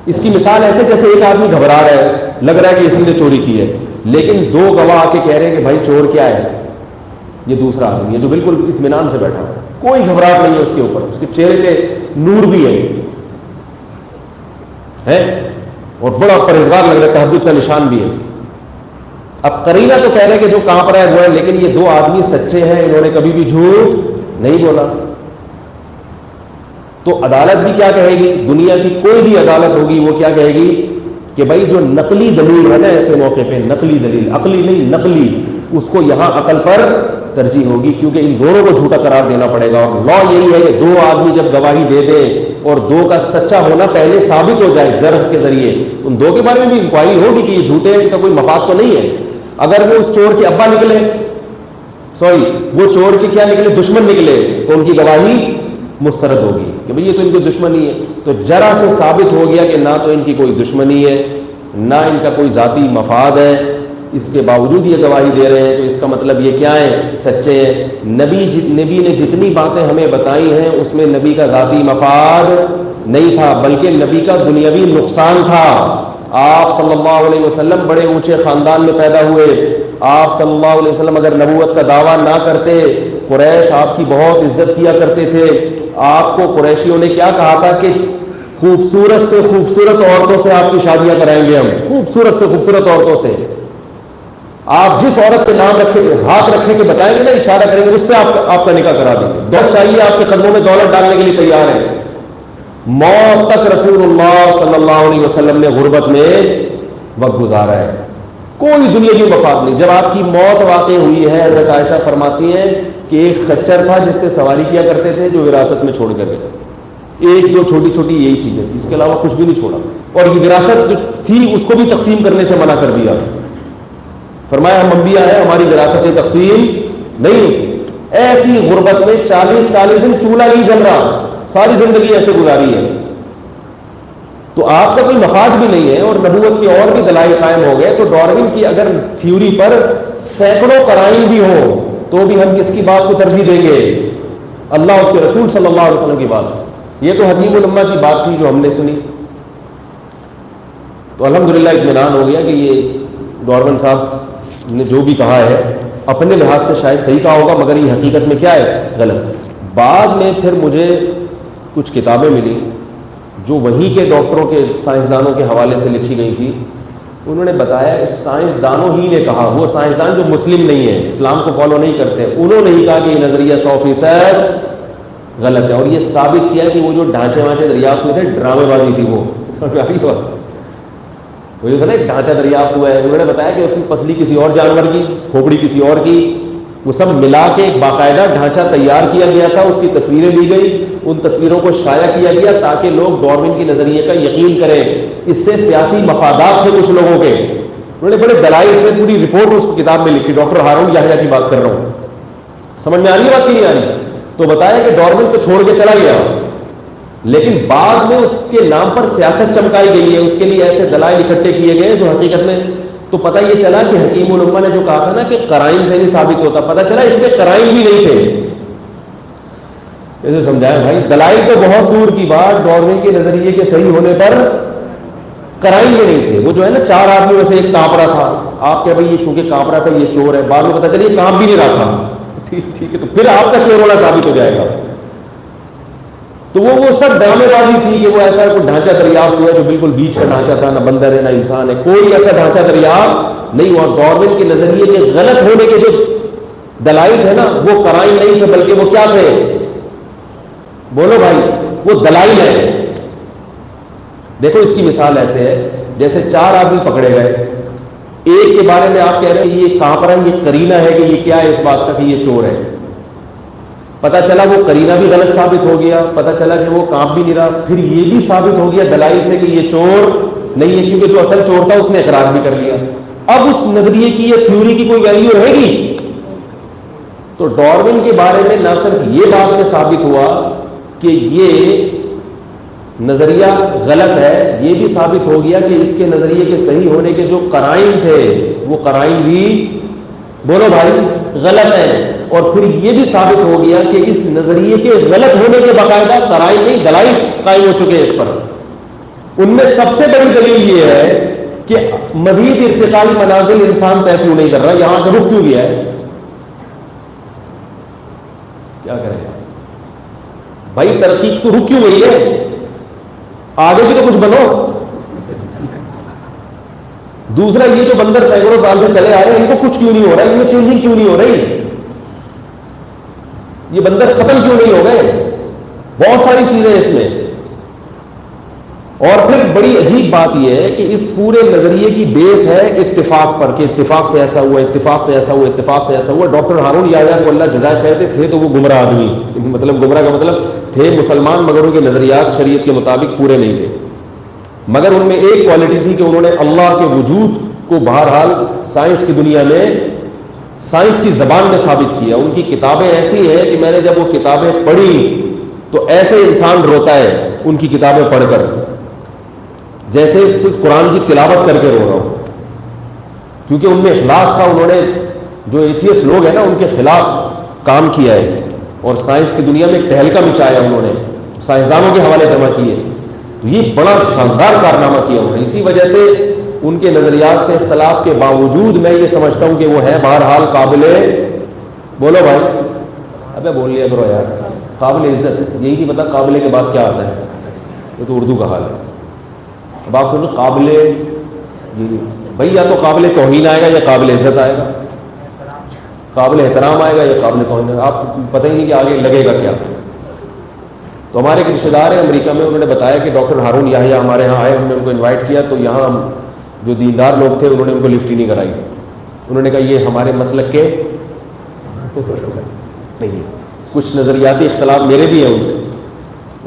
اس کی مثال ایسے جیسے ایک آدمی گھبرا رہا ہے, لگ رہا ہے کہ اسی نے چوری کی ہے, لیکن دو گواہ آ کے کہہ رہے ہیں کہ بھائی چور کیا ہے, یہ دوسرا آدمی ہے جو بالکل اطمینان سے بیٹھا ہے, کوئی گھبراہٹ نہیں ہے اس کے اوپر, اس کے چہرے پہ نور بھی ہے اور بڑا پرہیزگار لگ رہا ہے, تہجد کا نشان بھی ہے. اب قرینہ تو کہہ رہے کہ جو کہاں پر ہے وہ ہے, لیکن یہ دو آدمی سچے ہیں, انہوں نے کبھی بھی جھوٹ نہیں بولا. تو عدالت بھی کیا کہے گی, دنیا کی کوئی بھی عدالت ہوگی وہ کیا کہے گی کہ بھائی جو نقلی دلیل ہے نا ایسے موقع پہ, نقلی دلیل, عقلی نہیں نقلی, اس کو یہاں عقل پر ترجیح ہوگی, کیونکہ ان دونوں کو جھوٹا قرار دینا پڑے گا. اور لا یہی ہے کہ دو آدمی جب گواہی دے دیں اور دو کا سچا ہونا پہلے ثابت ہو جائے جرح کے ذریعے, ان دو کے بارے میں بھی انکوائری ہوگی کہ یہ جھوٹے ہیں, ان کا کوئی مفاد تو نہیں ہے. اگر وہ اس چور کے ابا نکلے, وہ چور کے کیا نکلے, دشمن نکلے, تو ان کی گواہی مسترد ہوگی کہ بھئی یہ تو ان کی دشمنی ہے. تو جرا سے ثابت ہو گیا کہ نہ تو ان کی کوئی دشمنی ہے نہ ان کا کوئی ذاتی مفاد ہے, اس کے باوجود یہ گواہی دے رہے ہیں. تو اس کا مطلب یہ کیا ہے, سچے ہیں. نبی نے جتنی باتیں ہمیں بتائی ہیں اس میں نبی کا ذاتی مفاد نہیں تھا, بلکہ نبی کا دنیاوی نقصان تھا. آپ صلی اللہ علیہ وسلم بڑے اونچے خاندان میں پیدا ہوئے, آپ صلی اللہ علیہ وسلم اگر نبوت کا دعویٰ نہ کرتے, قریش آپ کی بہت عزت کیا کرتے تھے. آپ کو قریشیوں نے کیا کہا تھا کہ خوبصورت سے خوبصورت عورتوں سے آپ کی شادیاں کرائیں گے ہم, خوبصورت سے خوبصورت عورتوں سے. آپ جس عورت کے نام رکھے, ہاتھ رکھے کہ بتائیں گے نا, اشارہ کریں گے, اس سے آپ کا نکاح کرا دیں گے. دولت چاہیے, آپ کے قدموں میں دولت ڈالنے کے لیے تیار ہیں. موت تک رسول اللہ صلی اللہ علیہ وسلم نے غربت میں وقت گزارا ہے, کوئی دنیا کی مفاد نہیں. جب آپ کی موت واقع ہوئی ہے, حضرت عائشہ فرماتی ہیں کہ ایک خچر تھا جس پہ سواری کیا کرتے تھے, جو وراثت میں چھوڑ کر گئے. ایک دو چھوٹی چھوٹی یہی چیزیں تھی, اس کے علاوہ کچھ بھی نہیں چھوڑا. اور یہ وراثت جو تھی اس کو بھی تقسیم کرنے سے منع کر دیا. فرمایا ہم انبیاء ہیں, ہماری وراثتیں تقسیم نہیں ہوتی. ایسی غربت میں 40 دن چولہا نہیں جل رہا, ساری زندگی ایسے گزاری ہے. تو آپ کا کوئی مفاد بھی نہیں ہے, اور نبوت کے اور بھی دلائل قائم ہو گئے. تو ڈاروین کی اگر تھیوری پر سینکڑوں قرائن بھی ہوں تو بھی ہم کس کی بات کو ترجیح دیں گے, اللہ اس کے رسول صلی اللہ علیہ وسلم کی بات. یہ تو حکیم الامہ کی بات تھی جو ہم نے سنی. تو الحمدللہ اطمینان ہو گیا کہ یہ ڈاروین صاحب نے جو بھی کہا ہے اپنے لحاظ سے شاید صحیح کہا ہوگا, مگر یہ حقیقت میں کیا ہے, غلط. بعد میں پھر مجھے کچھ کتابیں ملی جو وہیں کے ڈاکٹروں کے, سائنسدانوں کے حوالے سے لکھی گئی تھی. انہوں نے بتایا کہ سائنسدانوں ہی نے کہا, وہ سائنسدان جو مسلم نہیں ہیں, اسلام کو فالو نہیں کرتے, انہوں نے ہی کہا کہ یہ نظریہ 100% غلط ہے. اور یہ ثابت کیا کہ وہ جو ڈھانچے وانچے دریافت ہوئے تھے, ڈرامے بازی تھی. وہ جو تھا نا ایک ڈھانچہ دریافت ہوا ہے, انہوں نے بتایا کہ اس میں پسلی کسی اور جانور کی, کھوپڑی کسی اور کی, وہ سب ملا کے ایک باقاعدہ ڈھانچہ تیار کیا گیا تھا. اس کی تصویریں لی گئی, ان تصویروں کو شائع کیا گیا تاکہ لوگ ڈاروین کے نظریے کا یقین کریں. اس سے سیاسی مفادات تھے کچھ لوگوں کے. انہوں نے بڑے دلائل سے پوری رپورٹ اس کتاب میں لکھی. ڈاکٹر ہارون یحییٰ کی بات کر رہا ہوں. سمجھ میں آ رہی ہے بات کی نہیں آ رہی؟ تو بتایا کہ ڈاروین تو چھوڑ کے چلا گیا, لیکن بعد میں اس کے نام پر سیاست چمکائی گئی ہے, اس کے لیے ایسے دلائل اکٹھے کیے گئے جو حقیقت میں. تو پتہ یہ چلا کہ حکیم الامہ نے جو کہا تھا نا کہ قرائن سے نہیں ثابت ہوتا, پتہ چلا اس میں قرائن بھی نہیں تھے. ایسے سمجھایا بھائی, دلائل تو بہت دور کی بات, ڈاروین کے نظریے کے صحیح ہونے پر قرائن بھی نہیں تھے. وہ جو ہے نا 4 آدمی میں سے ایک کانپ رہا تھا, آپ کہ بھائی یہ چونکہ کانپ رہا تھا یہ چور ہے, بعد میں پتہ چلا یہ کانپ بھی نہیں رہا تھا. ٹھیک ہے, تو پھر آپ کا چور ہونا ثابت ہو جائے گا. تو وہ سب ڈرامے بازی تھی کہ وہ ایسا کوئی ڈھانچہ دریافت ہوا جو بالکل بیچ کا ڈھانچہ تھا, نہ بندر ہے نہ انسان ہے, کوئی ایسا ڈھانچہ دریافت نہیں ہوا. ڈاروین کے نظریے کے غلط ہونے کے جو دلائل تھے نا وہ قرائن نہیں تھے, بلکہ وہ کیا تھے, بولو بھائی, وہ دلائل ہیں. دیکھو اس کی مثال ایسے ہے جیسے 4 آدمی پکڑے گئے، ایک کے بارے میں آپ کہہ رہے ہیں یہ کہاں پر ہے، یہ قرینہ ہے کہ یہ کیا ہے اس بات کا کہ یہ چور ہے، پتہ چلا وہ قرینہ بھی غلط ثابت ہو گیا، پتہ چلا کہ وہ کام بھی نہیں رہا، پھر یہ بھی ثابت ہو گیا دلائل سے کہ یہ چور نہیں ہے کیونکہ جو اصل چور تھا اس نے اقرار بھی کر لیا، اب اس نظریے کی یا تھیوری کی کوئی ویلیو رہے گی؟ تو ڈارون کے بارے میں نہ صرف یہ بات میں ثابت ہوا کہ یہ نظریہ غلط ہے، یہ بھی ثابت ہو گیا کہ اس کے نظریے کے صحیح ہونے کے جو قرائن تھے وہ قرائن بھی بولو بھائی غلط ہیں، اور پھر یہ بھی ثابت ہو گیا کہ اس نظریے کے غلط ہونے کے باقاعدہ قرائن نہیں دلائل قائم ہو چکے ہیں اس پر۔ ان میں سب سے بڑی دلیل یہ ہے کہ مزید ارتقائی منازل انسان طے کیوں نہیں کر رہا، یہاں کا رک کیوں گیا ہے؟ کیا کرے گا بھائی، ترقی تو رک کیوں گئی ہے؟ آگے بھی تو کچھ بنو۔ دوسرا یہ جو بندر سینکڑوں سال سے چلے آ رہے ہیں ان کو کچھ کیوں نہیں ہو رہا، ان میں چینجنگ کیوں نہیں ہو رہی، یہ بندر ختم کیوں نہیں ہو گئے؟ بہت ساری چیزیں اس میں۔ اور پھر بڑی عجیب بات یہ ہے کہ اس پورے نظریے کی بیس ہے اتفاق پر، کہ اتفاق سے ایسا ہوا، اتفاق سے ایسا ہوا، اتفاق سے ایسا ہوا۔ ڈاکٹر ہارون یحییٰ کو اللہ جزائے خیر تھے تو وہ گمراہ آدمی، مطلب گمراہ کا مطلب تھے مسلمان مگر ان کے نظریات شریعت کے مطابق پورے نہیں تھے، مگر ان میں ایک کوالٹی تھی کہ انہوں نے اللہ کے وجود کو بہرحال سائنس کی دنیا میں سائنس کی زبان میں ثابت کیا۔ ان کی کتابیں ایسی ہیں کہ میں نے جب وہ کتابیں پڑھی تو ایسے انسان روتا ہے ان کی کتابیں پڑھ کر، جیسے کوئی قرآن کی تلاوت کر کے رو رہا ہوں، کیونکہ ان میں اخلاص تھا۔ انہوں نے جو ایتھیس لوگ ہیں نا ان کے خلاف کام کیا ہے اور سائنس کی دنیا میں ایک تہلکہ مچایا، انہوں نے سائنسدانوں کے حوالے جمع کیے، تو یہ بڑا شاندار کارنامہ کیا انہوں نے۔ اسی وجہ سے ان کے نظریات سے اختلاف کے باوجود میں یہ سمجھتا ہوں کہ وہ ہے بہرحال قابل، بولو بھائی، ابے بول لیا کرو یار، قابل عزت۔ یہی نہیں پتا قابل کے بعد کیا آتا ہے، یہ تو اردو کا حال ہے۔ اب آپ سنو قابل، بھائی یا تو قابل توہین آئے گا یا قابل عزت آئے گا، قابل احترام آئے گا یا قابل توہین آئے گا، آپ پتہ ہی نہیں کہ آگے لگے گا کیا۔ تو ہمارے ایک رشتے دار ہیں امریکہ میں، انہوں نے بتایا کہ ڈاکٹر ہارون یحییٰ ہمارے یہاں آئے، ہم نے ان کو انوائٹ کیا، تو یہاں جو دیندار لوگ تھے انہوں نے ان کو لفٹ ہی نہیں کرائی۔ انہوں نے کہا یہ ہمارے مسلک کے نہیں، کچھ نظریاتی اختلاف میرے بھی ہیں ان سے۔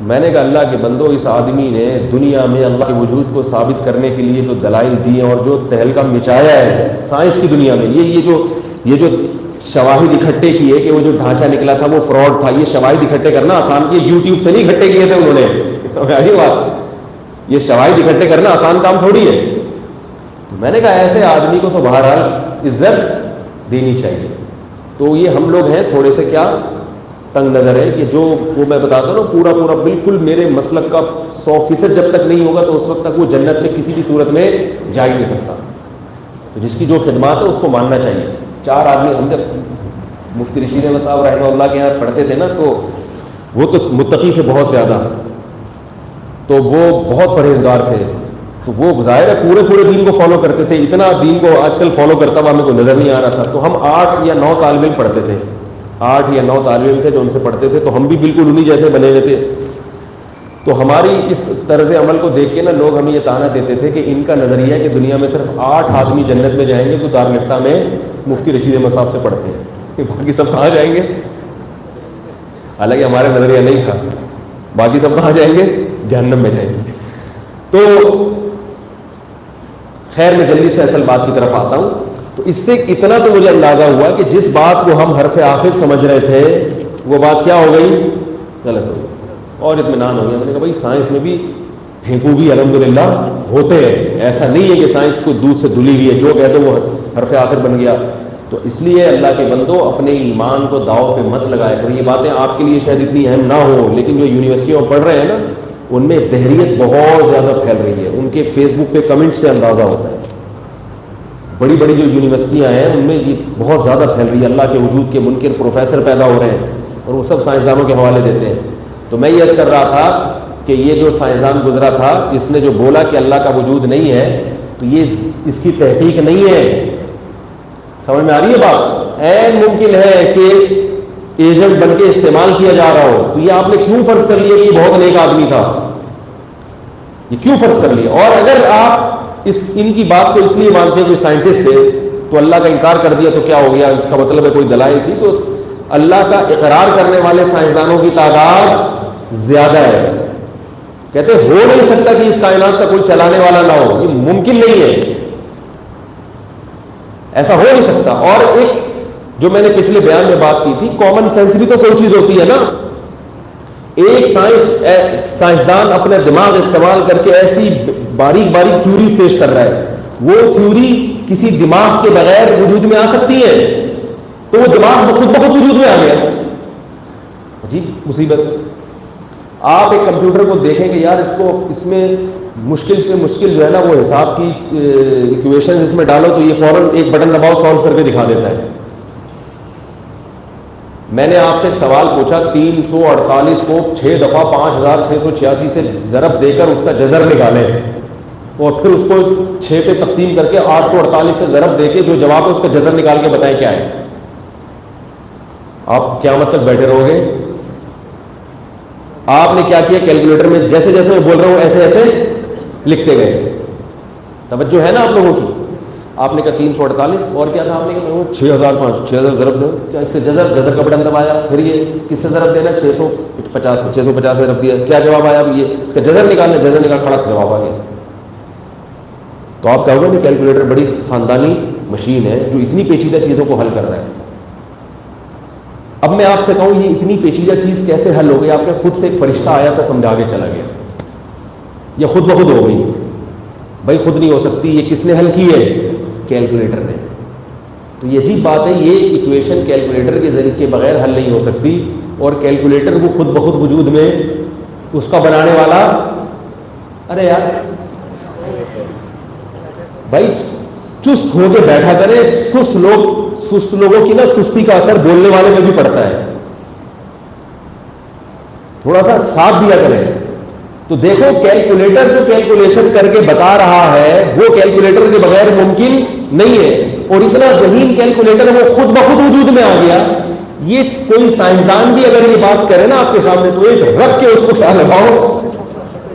میں نے کہا اللہ کے بندو، اس آدمی نے دنیا میں اللہ کے وجود کو ثابت کرنے کے لیے جو دلائل دی ہیں اور جو تہلکہ مچایا ہے سائنس کی دنیا میں، یہ جو شواہد اکٹھے کیے کہ وہ جو ڈھانچہ نکلا تھا وہ فراڈ تھا، یہ شواہد اکٹھے کرنا آسان کیے، یوٹیوب سے نہیں اکٹھے کیے تھے انہوں نے، سمجھ آئی بات؟ یہ شواہد اکٹھے کرنا آسان کام تھوڑی ہے۔ تو میں نے کہا ایسے آدمی کو تو بہرحال عزت دینی چاہیے۔ تو یہ ہم لوگ ہیں تھوڑے سے کیا تنگ نظر ہے کہ جو وہ میں بتاتا ہوں پورا بالکل میرے مسلک کا 100% جب تک نہیں ہوگا تو اس وقت تک وہ جنت میں کسی بھی صورت میں جا ہی نہیں سکتا۔ تو جس کی جو خدمات ہے اس کو ماننا چاہیے۔ 4 آدمی، ہم جب مفتی رشید احمد صاحب رحمہ اللہ کے یہاں پڑھتے تھے نا تو وہ تو متقی تھے بہت زیادہ، تو وہ بہت پرہیزگار تھے، تو وہ ظاہر ہے پورے دین کو فالو کرتے تھے، اتنا دین کو آج کل فالو کرتا ہوا ہمیں کوئی نظر نہیں آ رہا تھا۔ تو ہم 8 یا 9 طالب علم پڑھتے تھے، 8 یا 9 طالب علم تھے جو ان سے پڑھتے تھے، تو ہم بھی بالکل انہی جیسے بنے ہوئے تھے۔ تو ہماری اس طرز عمل کو دیکھ کے نا لوگ ہمیں یہ طعنہ دیتے تھے کہ ان کا نظریہ ہے کہ دنیا میں صرف 8 آدمی جنت میں جائیں گے تو دارالفتہ میں مفتی رشید احمد صاحب سے پڑھتے ہیں، باقی سب کہاں جائیں گے؟ حالانکہ ہمارا نظریہ نہیں تھا، باقی سب کہاں جائیں گے؟ جہنم میں جائیں گے۔ تو خیر میں جلدی سے اصل بات کی طرف آتا ہوں۔ تو اس سے اتنا تو مجھے اندازہ ہوا کہ جس بات کو ہم حرف آخر سمجھ رہے تھے وہ بات کیا ہو گئی؟ غلط ہو گئی، اور اطمینان ہو گیا۔ میں نے کہا بھائی سائنس میں بھی پھینکو بھی الحمدللہ ہوتے ہیں، ایسا نہیں ہے کہ سائنس کو دودھ سے دھلی ہوئی ہے، جو کہہ دو وہ حرف آخر بن گیا۔ تو اس لیے اللہ کے بندو اپنے ایمان کو داؤ پہ مت لگائے کرو۔ یہ باتیں آپ کے لیے شاید اتنی اہم نہ ہوں، لیکن جو یونیورسٹیوں میں پڑھ رہے ہیں نا ان میں دہریت بہت زیادہ پھیل رہی ہے، ان کے فیس بک پہ کمنٹ سے اندازہ ہوتا ہے۔ بڑی جو یونیورسٹیاں ہیں ان میں یہ بہت زیادہ پھیل رہی ہے، اللہ کے وجود کے منکر پروفیسر پیدا ہو رہے ہیں اور وہ سب سائنسدانوں کے حوالے دیتے ہیں۔ تو میں یہ عرض کر رہا تھا کہ یہ جو سائنسدان گزرا تھا اس نے جو بولا کہ اللہ کا وجود نہیں ہے تو یہ اس کی تحقیق نہیں ہے، سمجھ میں آ رہی ہے بات؟ ممکن ہے کہ ایجنٹ بن کے استعمال کیا جا رہا ہو، تو یہ آپ نے کیوں فرض کر لیا کہ یہ بہت نیک آدمی تھا؟ یہ کیوں فرض کر لیا؟ اور اگر آپ ان کی بات کو اس لیے مانتے ہیں کوئی سائنٹسٹ تھے تو اللہ کا انکار کر دیا تو کیا ہو گیا؟ اس کا مطلب ہے کوئی دلائل تھی، تو اللہ کا اقرار کرنے والے سائنسدانوں کی تعداد زیادہ ہے. کہتے ہو نہیں سکتا کہ اس کائنات کا کوئی چلانے والا نہ ہو، یہ ممکن نہیں ہے، ایسا ہو نہیں سکتا. اور ایک جو میں نے پچھلے بیان میں بات کی تھی، کامن سینس بھی تو کوئی چیز ہوتی ہے نا. ایک سائنسدان اپنا دماغ استعمال کر کے ایسی باریک باریک تھیوریز پیش کر رہا ہے، وہ تھیوری کسی دماغ کے بغیر وجود میں آ سکتی ہے، تو وہ دماغ خود بخود وجود میں آ گیا. عجیب مصیبت. آپ ایک کمپیوٹر کو دیکھیں کہ یار اس میں مشکل سے مشکل جو ہے نا وہ حساب کی ایکویشنز اس میں ڈالو تو یہ فوراً ایک بٹن دباؤ سالو کر کے دکھا دیتا ہے. میں نے آپ سے ایک سوال پوچھا، 348 کو 6 دفعہ 5686 سے ضرب دے کر اس کا جذر نکالیں اور پھر اس کو 6 پہ تقسیم کر کے 848 سے ضرب دے کے جو جواب ہے اس کا جذر نکال کے بتائیں کیا ہے. آپ قیامت تک بیٹھے رہو گے. آپ نے کیا کیا؟ کیلکولیٹر میں جیسے جیسے میں بول رہا ہوں ایسے ایسے لکھتے گئے. توجہ ہے نا آپ لوگوں کی؟ آپ نے کہا 348 اور کیا تھا؟ آپ نے کہا 6000 ضرب دو، جذر کا بٹن دبایا، پھر یہ کس سے ضرب دینا؟ 650 سے ضرب دیا، کیا جواب آیا؟ اب یہ اس کا جذر نکالنا، جذر نکال کھڑک جواب آ گیا. تو آپ کہو گے کہ کیلکولیٹر بڑی خاندانی مشین ہے جو اتنی پیچیدہ چیزوں کو حل کر رہا ہے. اب میں آپ سے کہوں یہ اتنی پیچیدہ چیز کیسے حل ہو گئی؟ آپ کے خود سے ایک فرشتہ آیا تھا سمجھا کے چلا گیا، یہ خود بخود ہو گئی. بھائی خود نہیں ہو سکتی، یہ کس نے حل کی ہے؟ کیلکولیٹر نے. تو یہ عجیب بات ہے، یہ ایکویشن کیلکولیٹر کے ذریعے کے بغیر حل نہیں ہو سکتی، اور کیلکولیٹر وہ خود بخود وجود میں، اس کا بنانے والا. ارے یار بھائی چست ہو کے بیٹھا کرے. سست لوگوں کی نا سستی کا اثر بولنے والے میں بھی پڑتا ہے، تھوڑا سا ساتھ دیا کریں. تو دیکھو کیلکولیٹر جو کیلکولیشن کر کے بتا رہا ہے وہ کیلکولیٹر کے بغیر ممکن نہیں ہے، اور اتنا ذہین کیلکولیٹر وہ خود بخود وجود میں آ گیا. یہ کوئی سائنسدان بھی اگر یہ بات کرے نا آپ کے سامنے تو ایک رکھ کے اس کو کیا لگاؤ،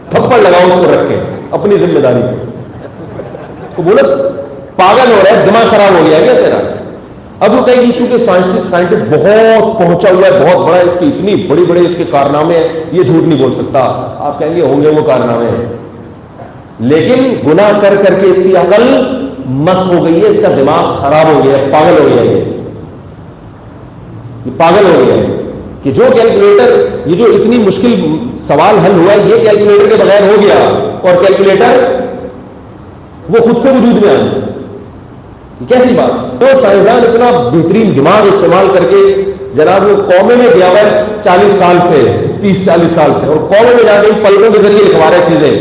تھپڑ لگاؤ اس کو رکھ کے اپنی ذمہ داری کو. بولے پاگل ہو رہا ہے، دماغ خراب ہو گیا ہے کیا تیرا؟ اب وہ کہیں گے چونکہ سائنٹسٹ بہت پہنچا ہوا ہے، بہت بڑا، اس کی اتنی بڑی بڑے اس کے کارنامے ہیں، یہ جھوٹ نہیں بول سکتا. آپ کہیں گے ہوں گے وہ کارنامے ہیں، لیکن گناہ کر کر کے اس کی عقل مس ہو گئی ہے، اس کا دماغ خراب ہو گیا ہے، پاگل ہو گیا ہے. یہ پاگل ہو گیا ہے کہ جو کیلکولیٹر، یہ جو اتنی مشکل سوال حل ہوا ہے یہ کیلکولیٹر کے بغیر ہو گیا، اور کیلکولیٹر وہ خود سے وجود میں آ گیا. کیسی بات؟ تو سائنسدان اتنا بہترین دماغ استعمال کر کے جناب وہ قومے میں گیا ہوا ہے 40 سال سے، 30-40 سال سے، اور قومے میں جا کے پلکوں کے ذریعے لکھوا رہے چیزیں.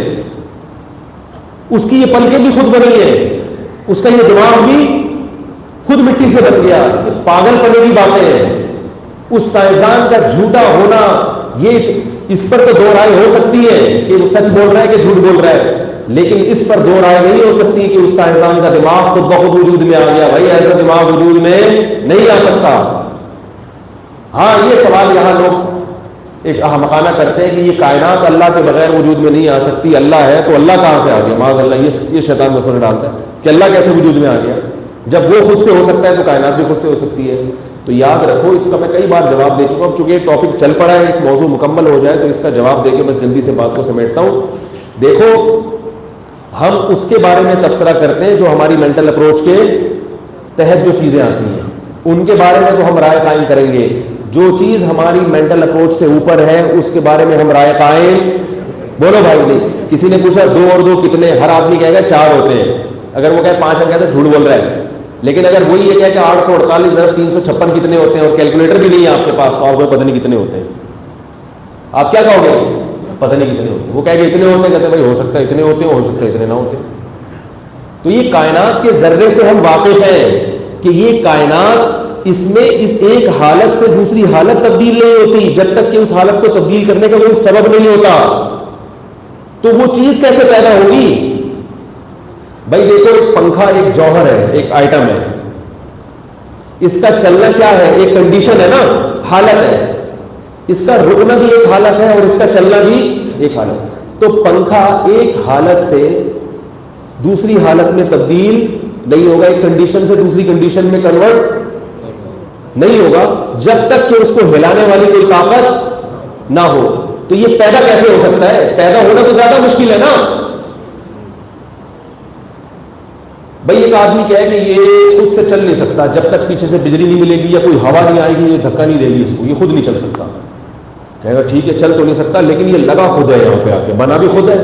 اس کی یہ پلکیں بھی خود بنی ہے، اس کا یہ دماغ بھی خود مٹی سے بن گیا. یہ پاگل پنے کی باتیں ہیں. اس سائنسدان کا جھوٹا ہونا، یہ اس پر تو دو رائے ہو سکتی ہے کہ وہ سچ بول رہا ہے کہ جھوٹ بول رہا ہے، لیکن اس پر دو رائے نہیں ہو سکتی کہ اس سائنسدان کا دماغ خود بخود وجود میں آ گیا. بھائی ایسا دماغ وجود میں نہیں آ سکتا. ہاں یہ سوال یہاں لوگ ایک احمقانہ کرتے ہیں کہ یہ کائنات اللہ کے بغیر وجود میں نہیں آ سکتی، اللہ ہے تو اللہ کہاں سے آ گیا؟ معاذ اللہ، یہ شیطان مسئلہ ڈالتا ہے کہ اللہ کیسے وجود میں آ گیا. جب وہ خود سے ہو سکتا ہے تو کائنات بھی خود سے ہو سکتی ہے. تو یاد رکھو، اس کا میں کئی بار جواب دے چکا ہوں. چونکہ یہ ٹاپک چل پڑا ہے، ایک موضوع مکمل ہو جائے تو اس کا جواب دے کے بس جلدی سے بات کو سمیٹتا ہوں. دیکھو ہم اس کے بارے میں تبصرہ کرتے ہیں جو ہماری مینٹل اپروچ کے تحت جو چیزیں آتی ہیں ان کے بارے میں تو ہم رائے قائم کریں گے. جو چیز ہماری مینٹل اپروچ سے اوپر ہے اس کے بارے میں ہم رائے قائم. بولو بھائی. نہیں کسی نے پوچھا 2 اور 2 کتنے، ہر آدمی کہے گا 4 ہوتے ہیں. اگر وہ کہے 5 ہم کہتے ہیں جھوٹ بول رہا ہے. لیکن اگر وہی یہ کہے کہ 848 ضرب 356 کتنے ہوتے ہیں اور کیلکولیٹر بھی نہیں ہے آپ کے پاس تو آپ کو پتہ نہیں کتنے ہوتے ہیں. آپ کیا کہو گے؟ پتہ نہیں کتنے ہوتے ہیں. وہ کہے کہ اتنے ہوتے ہیں، کہتے ہیں بھائی ہو سکتا ہے اتنے ہوتے ہیں، ہو سکتا ہے اتنے نہ ہوتے. تو یہ کائنات کے ذرے سے ہم واقف ہیں کہ یہ کائنات، اس میں اس ایک حالت سے دوسری حالت تبدیل نہیں ہوتی جب تک کہ اس حالت کو تبدیل کرنے کا کوئی سبب نہیں ہوتا. تو وہ چیز کیسے پیدا ہوگی؟ بھائی دیکھو ایک پنکھا ایک جوہر ہے، ایک آئٹم ہے. اس کا چلنا کیا ہے؟ ایک کنڈیشن ہے نا، حالت ہے. اس کا رکنا بھی ایک حالت ہے اور اس کا چلنا بھی ایک حالت. تو پنکھا ایک حالت سے دوسری حالت میں تبدیل نہیں ہوگا, ایک کنڈیشن سے دوسری کنڈیشن میں کنورٹ نہیں ہوگا جب تک کہ اس کو ہلانے والی کوئی طاقت نہ ہو. تو یہ پیدا کیسے ہو سکتا ہے؟ پیدا ہونا تو زیادہ مشکل ہے نا. بھائی ایک آدمی کہے کہ یہ خود سے چل نہیں سکتا جب تک پیچھے سے بجلی نہیں ملے گی یا کوئی ہوا نہیں آئے گی, یہ دھکا نہیں دے گی اس کو, یہ خود نہیں چل سکتا. کہے گا ٹھیک ہے چل تو نہیں سکتا لیکن یہ لگا خود ہے, یہاں پہ آ کے بنا بھی خود ہے